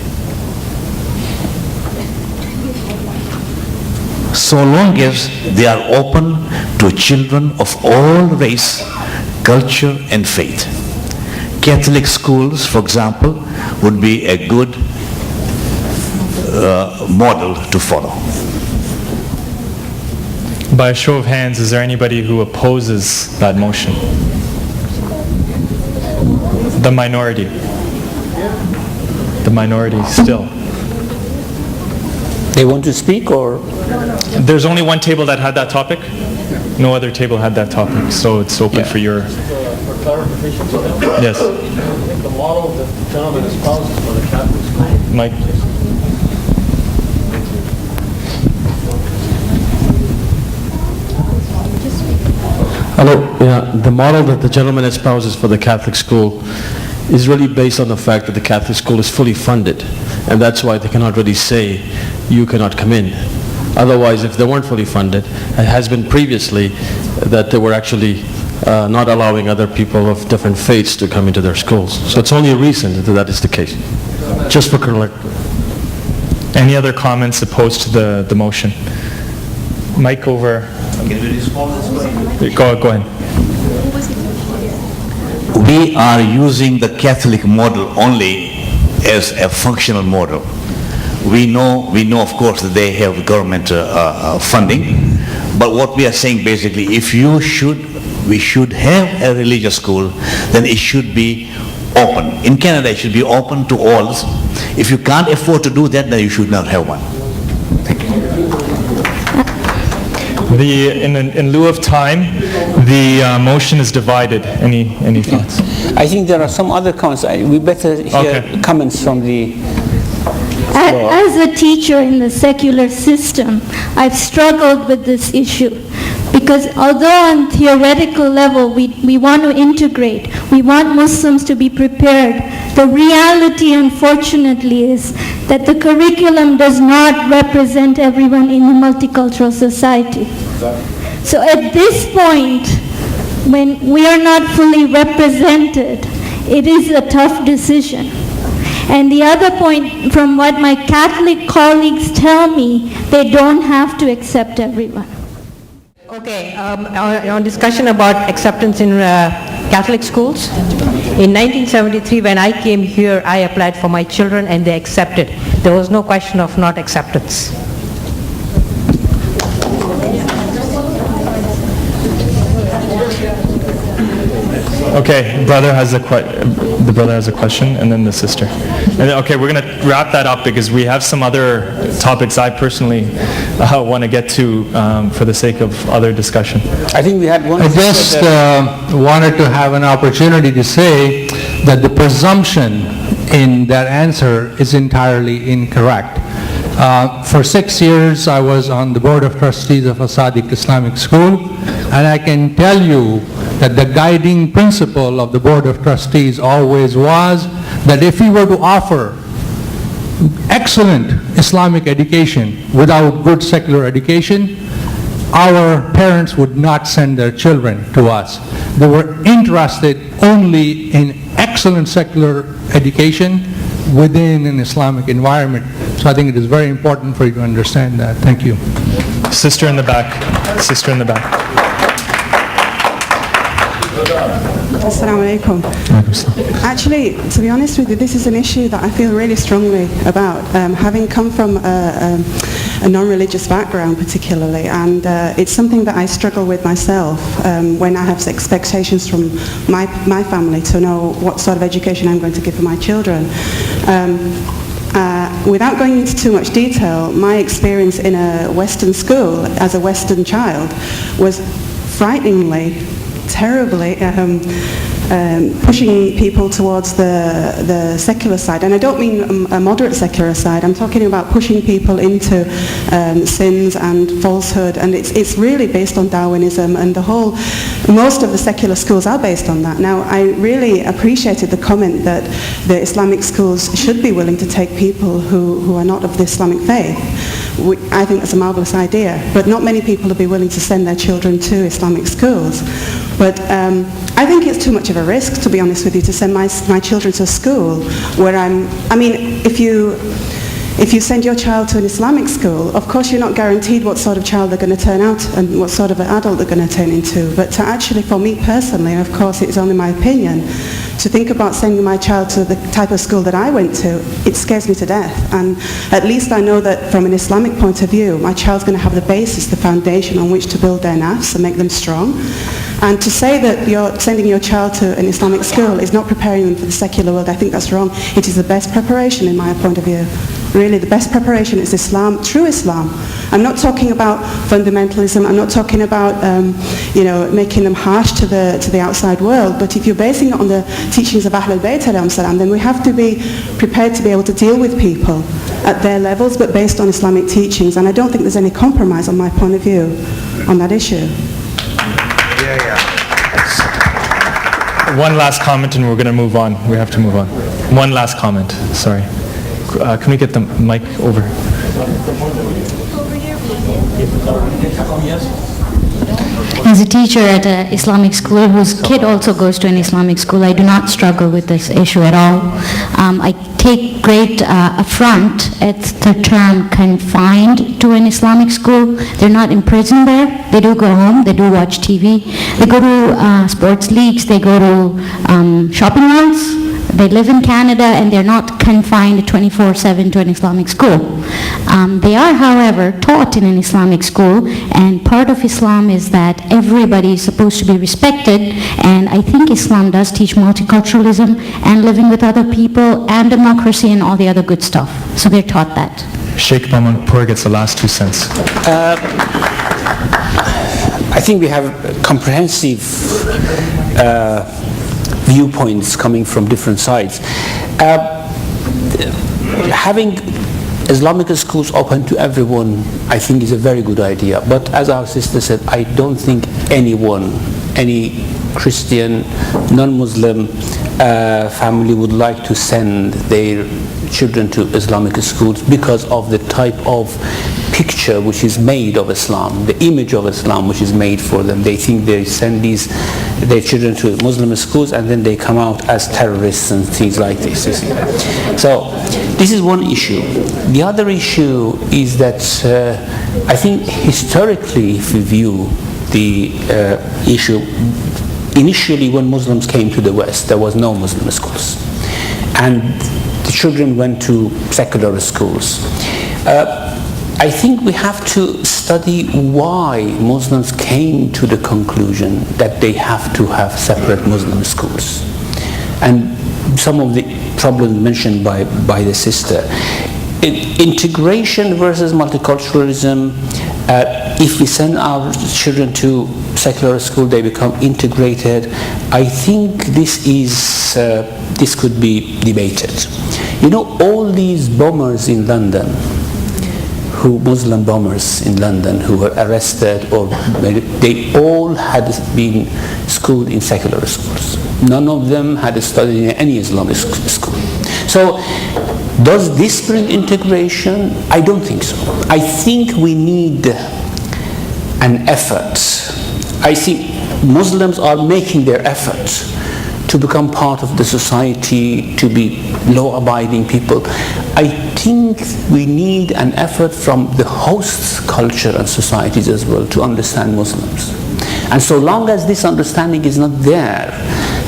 So long as they are open to children of all race, culture, and faith. Catholic schools, for example, would be a good model to follow. By a show of hands, is there anybody who opposes that motion? The minority. The minority still. They want to speak, or? There's only one table that had that topic. No other table had that topic, so it's open for your... For clarification, yes. The model that the gentleman espouses for the Catholic school. Mike. Hello. Yeah, the model that the gentleman espouses for the Catholic school is really based on the fact that the Catholic school is fully funded, and that's why they cannot really say you cannot come in. Otherwise, if they weren't fully funded, it has been previously that they were actually not allowing other people of different faiths to come into their schools. So it's only recent that that is the case. Just for correct. Any other comments opposed to the motion? Mike over. Go ahead. We are using the Catholic model only as a functional model. We know of course that they have government funding, but what we are saying basically, if you should we should have a religious school, then it should be open. In Canada, it should be open to all. If you can't afford to do that, then you should not have one. In lieu of time, the motion is divided. Any thoughts? I think there are some other comments. We better hear comments from the floor. As a teacher in the secular system, I've struggled with this issue. Because although on theoretical level we want to integrate, we want Muslims to be prepared, the reality unfortunately is that the curriculum does not represent everyone in a multicultural society. So at this point, when we are not fully represented, it is a tough decision. And the other point, from what my Catholic colleagues tell me, they don't have to accept everyone. Okay, on discussion about acceptance in Catholic schools. In 1973, when I came here, I applied for my children and they accepted. There was no question of not acceptance. Okay, the brother has a question, and then the sister. And okay, we're going to wrap that up because we have some other topics I personally want to get to for the sake of other discussion. I think we had one. I just wanted to have an opportunity to say that the presumption in that answer is entirely incorrect. For 6 years, I was on the board of trustees of Asadiq Islamic School, and I can tell you that the guiding principle of the board of trustees always was that if we were to offer excellent Islamic education without good secular education, our parents would not send their children to us. They were interested only in excellent secular education within an Islamic environment. So I think it is very important for you to understand that. Thank you. Sister in the back. Sister in the back. Assalamu alaikum. Actually, to be honest with you, this is an issue that I feel really strongly about, having come from a non-religious background particularly, and it's something that I struggle with myself when I have expectations from my family to know what sort of education I'm going to give for my children. Without going into too much detail, my experience in a Western school as a Western child was frighteningly, terribly pushing people towards the secular side. And I don't mean a moderate secular side. I'm talking about pushing people into sins and falsehood. And it's really based on Darwinism, and most of the secular schools are based on that. Now, I really appreciated the comment that the Islamic schools should be willing to take people who are not of the Islamic faith. I think that's a marvelous idea, but not many people will be willing to send their children to Islamic schools. But I think it's too much of a risk, to be honest with you, to send my children to a school where if you send your child to an Islamic school, of course you're not guaranteed what sort of child they're going to turn out and what sort of an adult they're going to turn into. But to actually, for me personally, and of course it's only my opinion, to think about sending my child to the type of school that I went to, it scares me to death. And at least I know that from an Islamic point of view, my child's going to have the basis, the foundation on which to build their nafs and make them strong. And to say that you're sending your child to an Islamic school is not preparing them for the secular world, I think that's wrong. It is the best preparation in my point of view. Really, the best preparation is Islam, true Islam. I'm not talking about fundamentalism. I'm not talking about, making them harsh to the outside world. But if you're basing it on the teachings of Ahlul Bayt alayhim salam, then we have to be prepared to be able to deal with people at their levels, but based on Islamic teachings. And I don't think there's any compromise on my point of view on that issue. One last comment and we're going to move on. We have to move on. One last comment. Sorry. Can we get the mic over? As a teacher at an Islamic school whose kid also goes to an Islamic school, I do not struggle with this issue at all. I take great affront at the term confined to an Islamic school. They're not imprisoned there. They do go home. They do watch TV. They go to sports leagues. They go to shopping malls. They live in Canada and they're not confined 24/7 to an Islamic school. They are, however, taught in an Islamic school, and part of Islam is that everybody is supposed to be respected, and I think Islam does teach multiculturalism and living with other people and democracy and all the other good stuff. So they're taught that. Sheikh Bahmanpour gets the last 2 cents. I think we have comprehensive viewpoints coming from different sides. Having Islamic schools open to everyone, I think, is a very good idea. But as our sister said, I don't think anyone, any Christian, non-Muslim family would like to send their children to Islamic schools because of the type of picture which is made of Islam, the image of Islam which is made for them. They think they send their children to Muslim schools and then they come out as terrorists and things like this. You see. So this is one issue. The other issue is that I think historically, if we view the issue, initially when Muslims came to the West, there was no Muslim schools. And the children went to secular schools. I think we have to study why Muslims came to the conclusion that they have to have separate Muslim schools. And some of the problems mentioned by the sister. Integration versus multiculturalism, if we send our children to secular school, they become integrated. I think this could be debated. You know, all these bombers in London, Muslim bombers in London who were arrested, or they all had been schooled in secular schools. None of them had studied in any Islamic school. So does this bring integration? I don't think so. I think we need an effort. I think Muslims are making their efforts to become part of the society, to be law-abiding people. I think we need an effort from the host culture and societies as well to understand Muslims. And so long as this understanding is not there,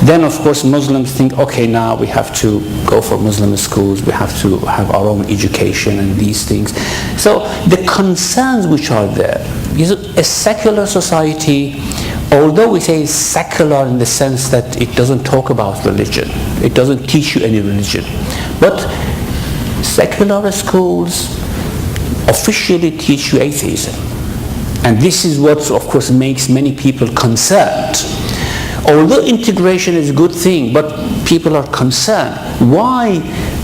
then of course Muslims think, okay, now we have to go for Muslim schools, we have to have our own education and these things. So the concerns which are there, a secular society, although we say secular in the sense that it doesn't talk about religion, it doesn't teach you any religion, but secular schools officially teach you atheism. And this is what, of course, makes many people concerned. Although integration is a good thing, but people are concerned. Why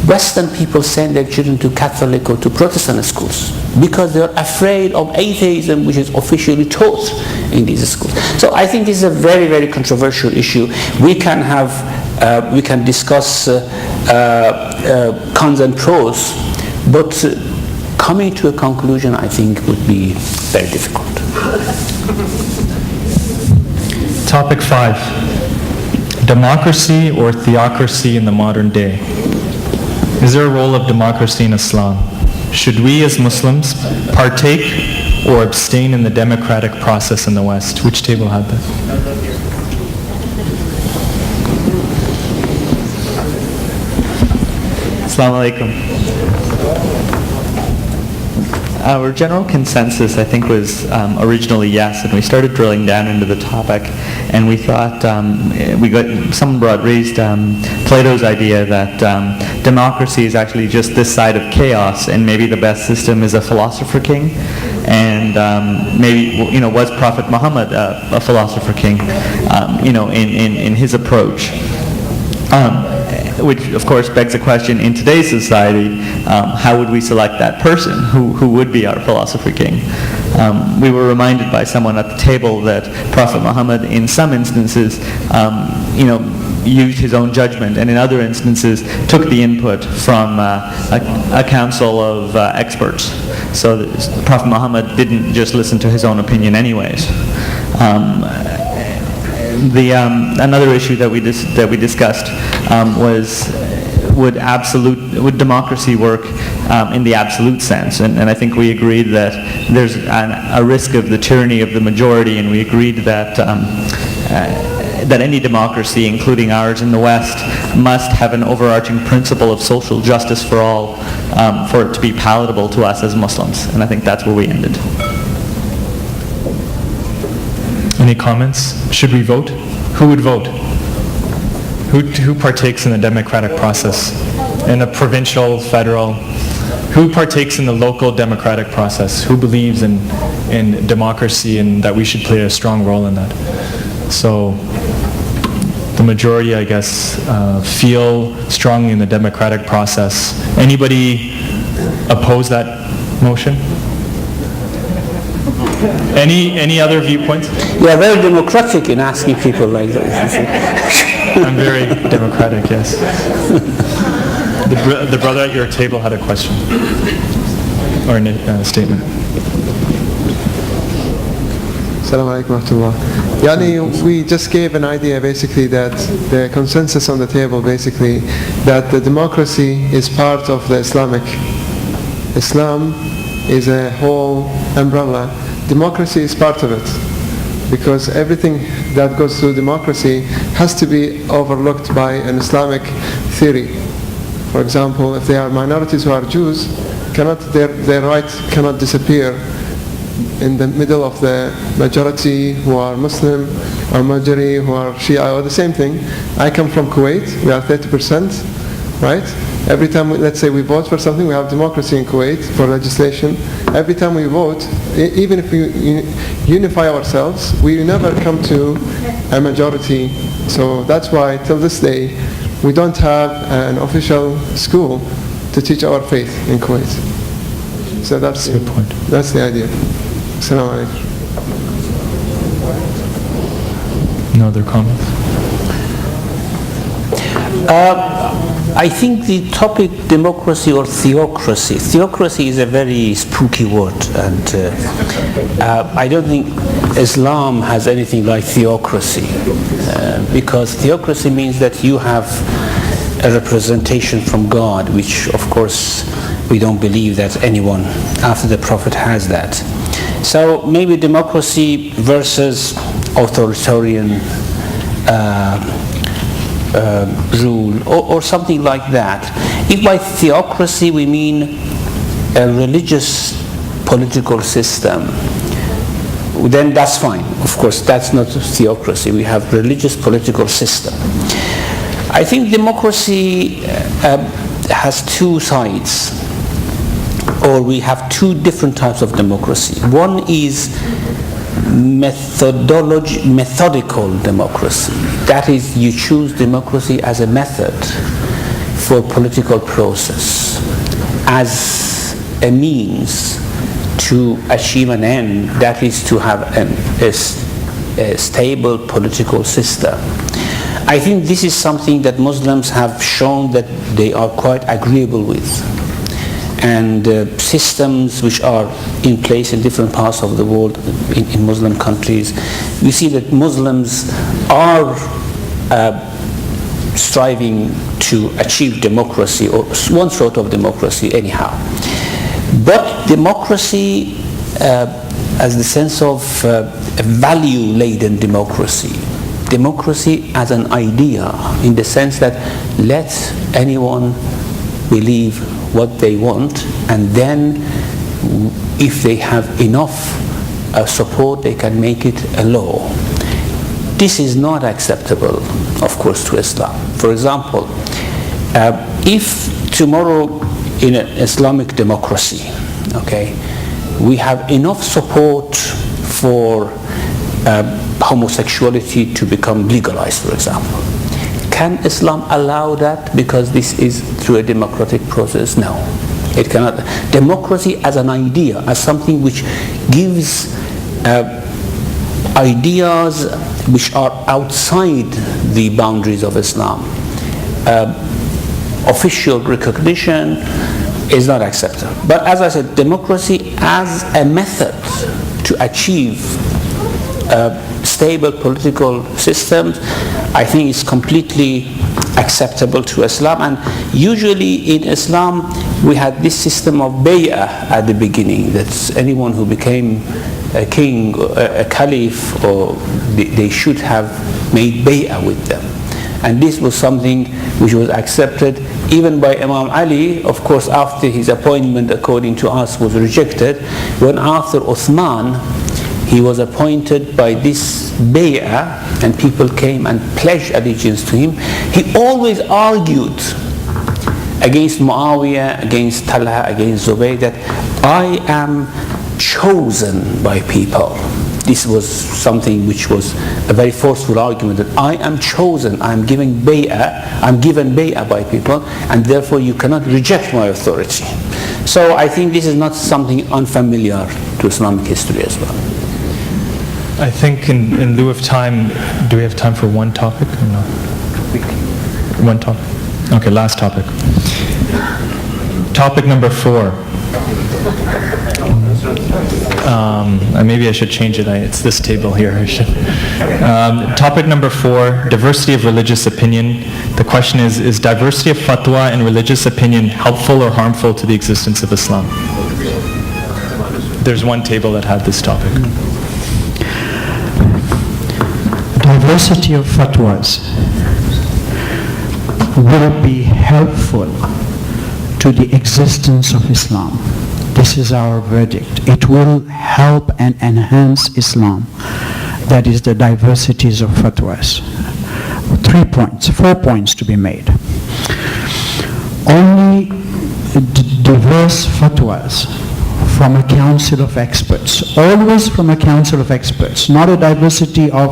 Western people send their children to Catholic or to Protestant schools? Because they're afraid of atheism, which is officially taught in these schools. So I think this is a very, very controversial issue. We can discuss cons and pros, but coming to a conclusion, I think, would be very difficult. Topic 5. Democracy or theocracy in the modern day. Is there a role of democracy in Islam? Should we as Muslims partake or abstain in the democratic process in the West? Which table had that? Assalamu alaikum. Our general consensus, I think, was originally yes, and we started drilling down into the topic, and we thought someone raised Plato's idea that democracy is actually just this side of chaos, and maybe the best system is a philosopher king, and maybe was Prophet Muhammad a philosopher king, in his approach. Which of course begs the question, in today's society, how would we select that person who would be our philosopher king? We were reminded by someone at the table that Prophet Muhammad in some instances used his own judgment, and in other instances took the input from a council of experts. So Prophet Muhammad didn't just listen to his own opinion anyways. Another issue that we discussed was would democracy work in the absolute sense, and I think we agreed that there's a risk of the tyranny of the majority, and we agreed that that any democracy, including ours in the West, must have an overarching principle of social justice for all for it to be palatable to us as Muslims. And I think that's where we ended. Any comments? Should we vote? Who would vote? Who partakes in the democratic process? In the provincial, federal? Who partakes in the local democratic process? Who believes in democracy and that we should play a strong role in that? So the majority, I guess, feel strongly in the democratic process. Anybody oppose that motion? Any other viewpoints? You are very democratic in asking people like that. I'm very democratic, yes. The brother at your table had a question or a statement. Assalamu alaikum wa rahmatullah. Yani, we just gave an idea basically that the consensus on the table basically that the democracy is part of the Islamic. Islam is a whole umbrella. Democracy is part of it, because everything that goes through democracy has to be overlooked by an Islamic theory. For example, if they are minorities who are Jews, their right cannot disappear in the middle of the majority who are Muslim or majority who are Shia, or the same thing. I come from Kuwait, we are 30%, right? Every time, let's say we vote for something, we have democracy in Kuwait for legislation. Every time we vote, even if we unify ourselves, we never come to a majority. So that's why till this day, we don't have an official school to teach our faith in Kuwait. So that's a good point. That's the idea. Assalamu alaikum. No other comments? I think the topic democracy or theocracy. Theocracy is a very spooky word, and I don't think Islam has anything like theocracy, because theocracy means that you have a representation from God, which of course we don't believe that anyone after the Prophet has that. So maybe democracy versus authoritarian rule or something like that. If by theocracy we mean a religious political system, then that's fine. Of course, that's not theocracy. We have religious political system. I think democracy has two sides, or we have two different types of democracy. One is methodical democracy. That is, you choose democracy as a method for political process, as a means to achieve an end, that is to have a stable political system. I think this is something that Muslims have shown that they are quite agreeable with. And systems which are in place in different parts of the world, in Muslim countries, we see that Muslims are striving to achieve democracy, or one sort of democracy anyhow. But democracy as the sense of a value-laden democracy. Democracy as an idea, in the sense that let anyone believe what they want, and then if they have enough support, they can make it a law. This is not acceptable, of course, to Islam. For example, if tomorrow in an Islamic democracy, okay, we have enough support for homosexuality to become legalized, for example, can Islam allow that because this is through a democratic process? No, it cannot. Democracy as an idea, as something which gives ideas which are outside the boundaries of Islam, official recognition is not acceptable. But as I said, democracy as a method to achieve stable political systems, I think is completely acceptable to Islam. And usually in Islam we had this system of bay'ah at the beginning, that anyone who became a king, a caliph, or they should have made bay'ah with them. And this was something which was accepted even by Imam Ali. Of course, after his appointment, according to us, was rejected. When after Uthman, he was appointed by this bay'ah, and people came and pledged allegiance to him, he always argued against Muawiyah, against Talha, against Zubayr, that I am chosen by people. This was something which was a very forceful argument, that I am chosen, I am given bay'ah by people, and therefore you cannot reject my authority. So I think this is not something unfamiliar to Islamic history as well. I think in lieu of time, do we have time for one topic or no? One topic? Okay, last topic. Topic number 4. Maybe I should change it. It's this table here. I should. Topic number 4, diversity of religious opinion. The question is diversity of fatwa and religious opinion helpful or harmful to the existence of Islam? There's one table that had this topic. Diversity of fatwas will be helpful to the existence of Islam. This is our verdict. It will help and enhance Islam. That is the diversities of fatwas. 4 points to be made. Only diverse fatwas from a council of experts, always from a council of experts, not a diversity of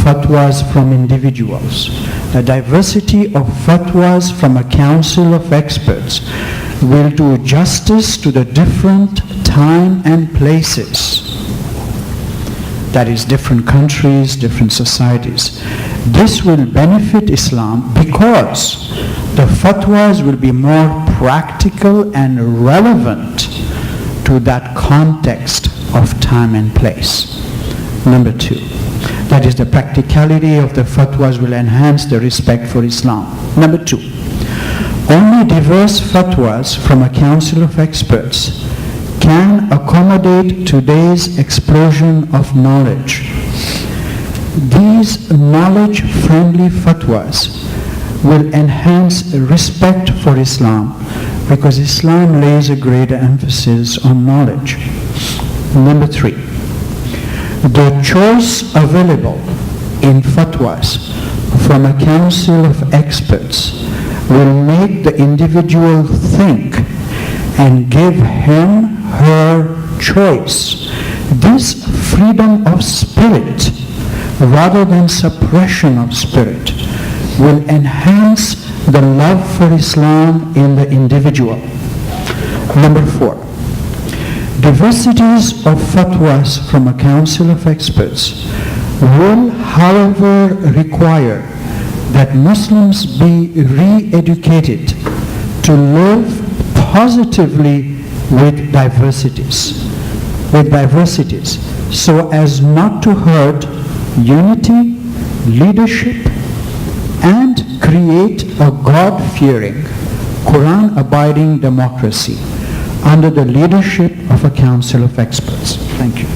fatwas from individuals. The diversity of fatwas from a council of experts will do justice to the different time and places. That is, different countries, different societies. This will benefit Islam because the fatwas will be more practical and relevant to that context of time and place. Number 2, that is, the practicality of the fatwas will enhance the respect for Islam. Number 2, only diverse fatwas from a council of experts can accommodate today's explosion of knowledge. These knowledge-friendly fatwas will enhance respect for Islam because Islam lays a greater emphasis on knowledge. Number 3, the choice available in fatwas from a council of experts will make the individual think and give him her choice. This freedom of spirit rather than suppression of spirit will enhance the love for Islam in the individual. Number 4, diversities of fatwas from a council of experts will, however, require that Muslims be re-educated to live positively with diversities, so as not to hurt unity, leadership, and create a God-fearing, Quran-abiding democracy under the leadership of a council of experts. Thank you.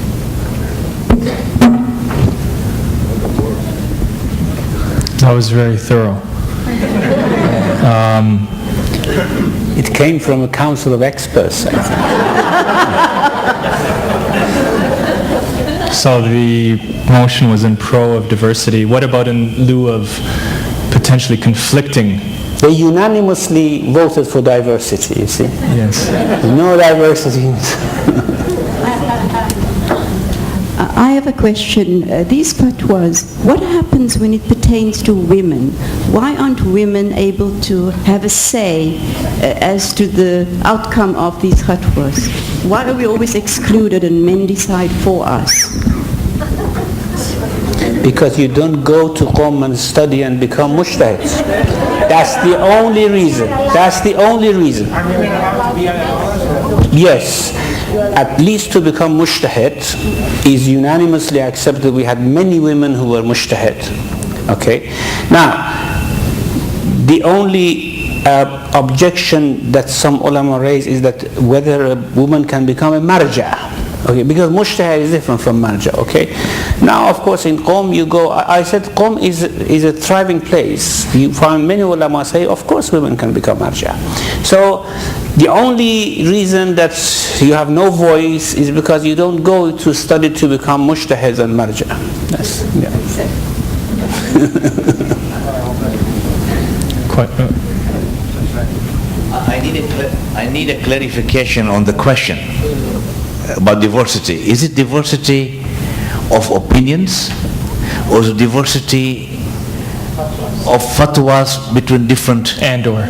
That was very thorough. It came from a council of experts, I think. So the motion was in pro of diversity. What about in lieu of potentially conflicting? They unanimously voted for diversity, you see. Yes. No diversity. I have a question. These fatwas, what happens when it pertains to women? Why aren't women able to have a say as to the outcome of these fatwas? Why are we always excluded and men decide for us? Because you don't go to Qom and study and become mujtahid. That's the only reason. That's the only reason. Yes. At least to become mujtahid is unanimously accepted. We had many women who were mujtahid. Okay? Now, the only objection that some ulama raise is that whether a woman can become a marja. Okay, because mujtahid is different from marja, okay? Now, of course, in Qom you go, I said Qom is a thriving place. You find many ulama say, of course women can become marja. So, the only reason that you have no voice is because you don't go to study to become mujtahid and marja. That's, yeah. I need a clarification on the question about diversity. Is it diversity of opinions or is it diversity of fatwas between different and/or?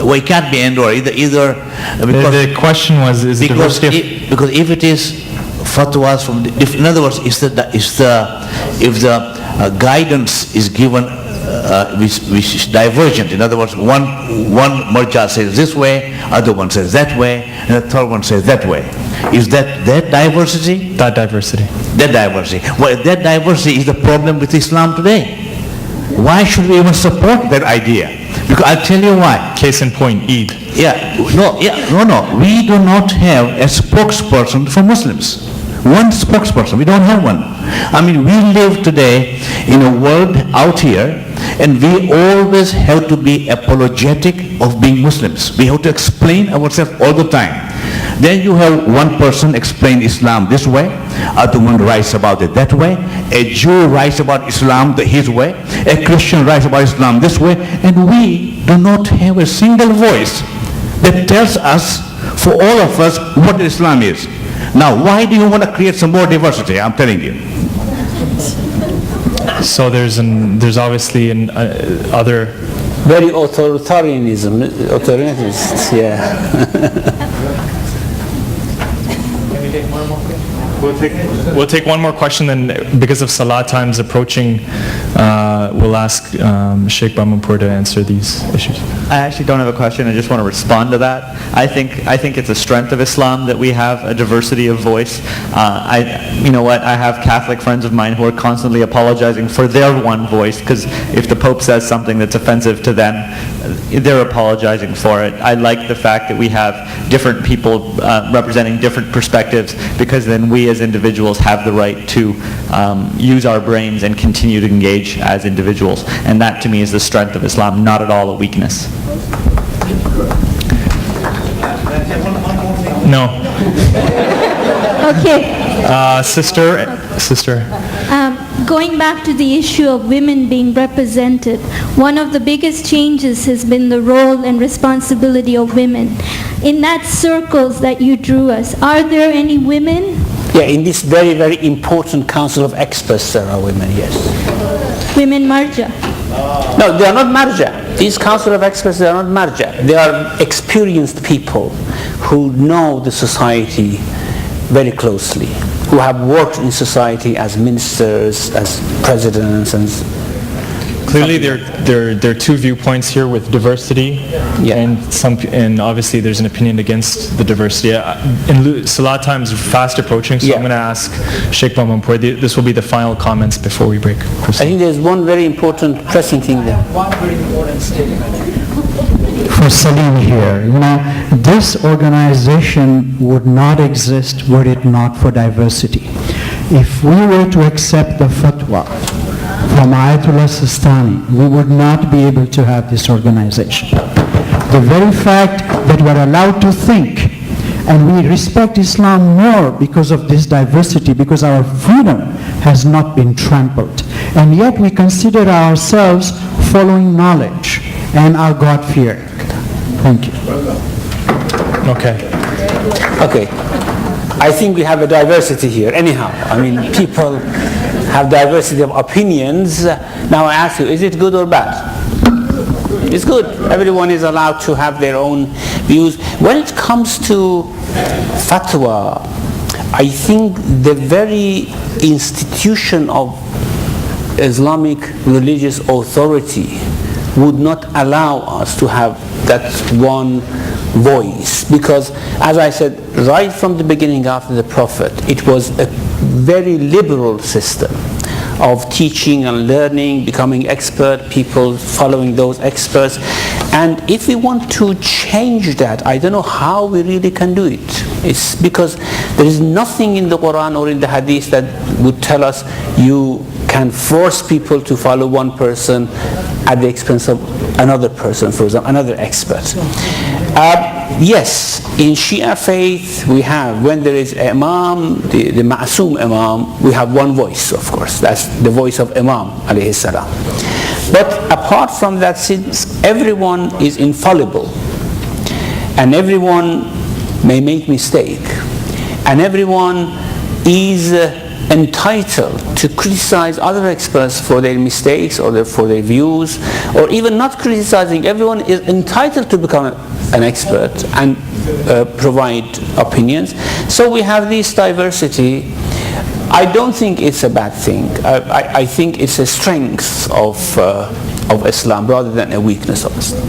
Well, it can't be and/or either. Because the question was, is it diversity? Because if it is fatwas from, in other words, if the guidance is given which is divergent. In other words, one marja says this way, other one says that way, and the third one says that way. Is that diversity? That diversity. That diversity. Well, that diversity is the problem with Islam today. Why should we even support that idea? Because I'll tell you why. Case in point, Eid. No. We do not have a spokesperson for Muslims. One spokesperson, we don't have one. I mean, we live today in a world out here, and we always have to be apologetic of being Muslims. We have to explain ourselves all the time. Then you have one person explain Islam this way, other one writes about it that way, a Jew writes about Islam his way, a Christian writes about Islam this way, and we do not have a single voice that tells us, for all of us, what Islam is. Now, why do you want to create some more diversity? I'm telling you. So there's obviously other very authoritarianism, yeah. We'll take one more question, then because of Salah times approaching, we'll ask Sheikh Bahmanpour to answer these issues. I actually don't have a question. I just want to respond to that. I think it's a strength of Islam that we have a diversity of voice. You know what? I have Catholic friends of mine who are constantly apologizing for their one voice, because if the Pope says something that's offensive to them, they're apologizing for it. I like the fact that we have different people representing different perspectives, because then we as individuals have the right to use our brains and continue to engage as individuals. And that to me is the strength of Islam, not at all a weakness. No. Okay. Sister. Going back to the issue of women being represented, one of the biggest changes has been the role and responsibility of women. In that circles that you drew us, are there any women? Yeah, in this very, very important council of experts there are women, yes. Women marja? No, they are not marja. These council of experts, they are not marja. They are experienced people who know the society very closely, who have worked in society as ministers, as presidents, and clearly there are two viewpoints here with diversity, and obviously there's an opinion against the diversity. In Salah time is fast approaching, so I'm going to ask Sheikh Bahmanpour. This will be the final comments before we break. I think there's one very important pressing thing there. One very important statement. For Salim here, this organization would not exist were it not for diversity. If we were to accept the fatwa from Ayatollah Sistani, we would not be able to have this organization. The very fact that we're allowed to think, and we respect Islam more because of this diversity, because our freedom has not been trampled, and yet we consider ourselves following knowledge and are God-fearing. Thank you. Okay. I think we have a diversity here. Anyhow, I mean, people have diversity of opinions. Now I ask you, is it good or bad? It's good. Everyone is allowed to have their own views. When it comes to fatwa, I think the very institution of Islamic religious authority would not allow us to have that one voice, because as I said right from the beginning after the Prophet, it was a very liberal system of teaching and learning, becoming expert, people following those experts. And if we want to change that, I don't know how we really can do it. It's because there is nothing in the Quran or in the Hadith that would tell us you can force people to follow one person at the expense of another person, for example, another expert. Yes, in Shia faith we have, when there is Imam, the Ma'soom Imam, we have one voice, of course. That's the voice of Imam alayhi salam. But apart from that, since everyone is infallible, and everyone may make mistake, and everyone is entitled to criticize other experts for their mistakes or for their views, or even not criticizing, everyone is entitled to become an expert and provide opinions. So we have this diversity. I don't think it's a bad thing. I think it's a strength of Islam rather than a weakness of Islam.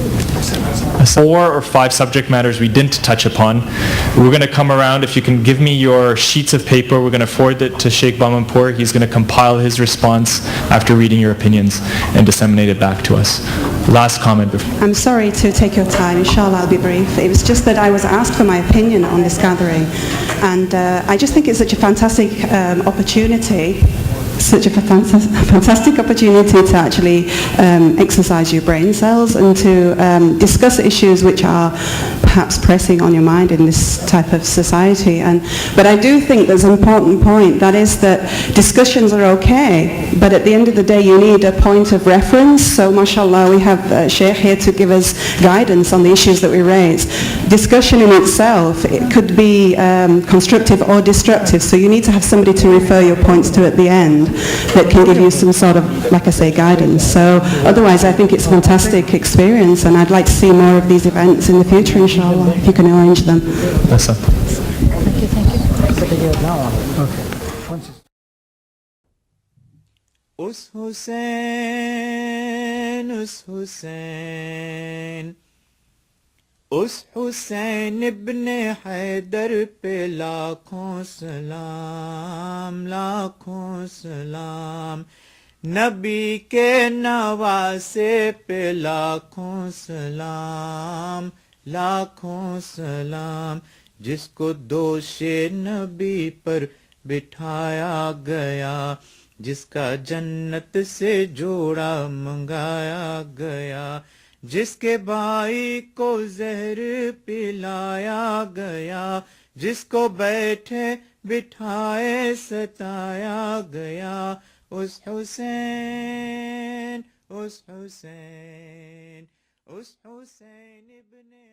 4 or 5 subject matters we didn't touch upon. We're going to come around. If you can give me your sheets of paper, we're going to forward it to Sheikh Bahmanpour. He's going to compile his response after reading your opinions and disseminate it back to us. Last comment. I'm sorry to take your time. Inshallah, I'll be brief. It was just that I was asked for my opinion on this gathering, and I just think it's such a fantastic opportunity. Such a fantastic opportunity to actually exercise your brain cells and to discuss issues which are perhaps pressing on your mind in this type of society. But I do think there's an important point, that is that discussions are okay, but at the end of the day you need a point of reference. So mashallah, we have Sheikh here to give us guidance on the issues that we raise. Discussion in itself, it could be constructive or destructive, so you need to have somebody to refer your points to at the end that can give you some sort of, like I say, guidance. So otherwise I think it's a fantastic experience, and I'd like to see more of these events in the future, inshallah, if you can arrange them. That's up. Thank you, thank you. Us Hussain ibn Haidar pe lakhon salam, Nabi ke nawase pe lakhon salam, jisko doshe Nabi par बिठाया गया, जिसका जन्नत से जोड़ा मंगाया गया, जिसके भाई को जहर पिलाया गया, जिसको बैठे बिठाए सताया गया, उस हुसैन इब्ने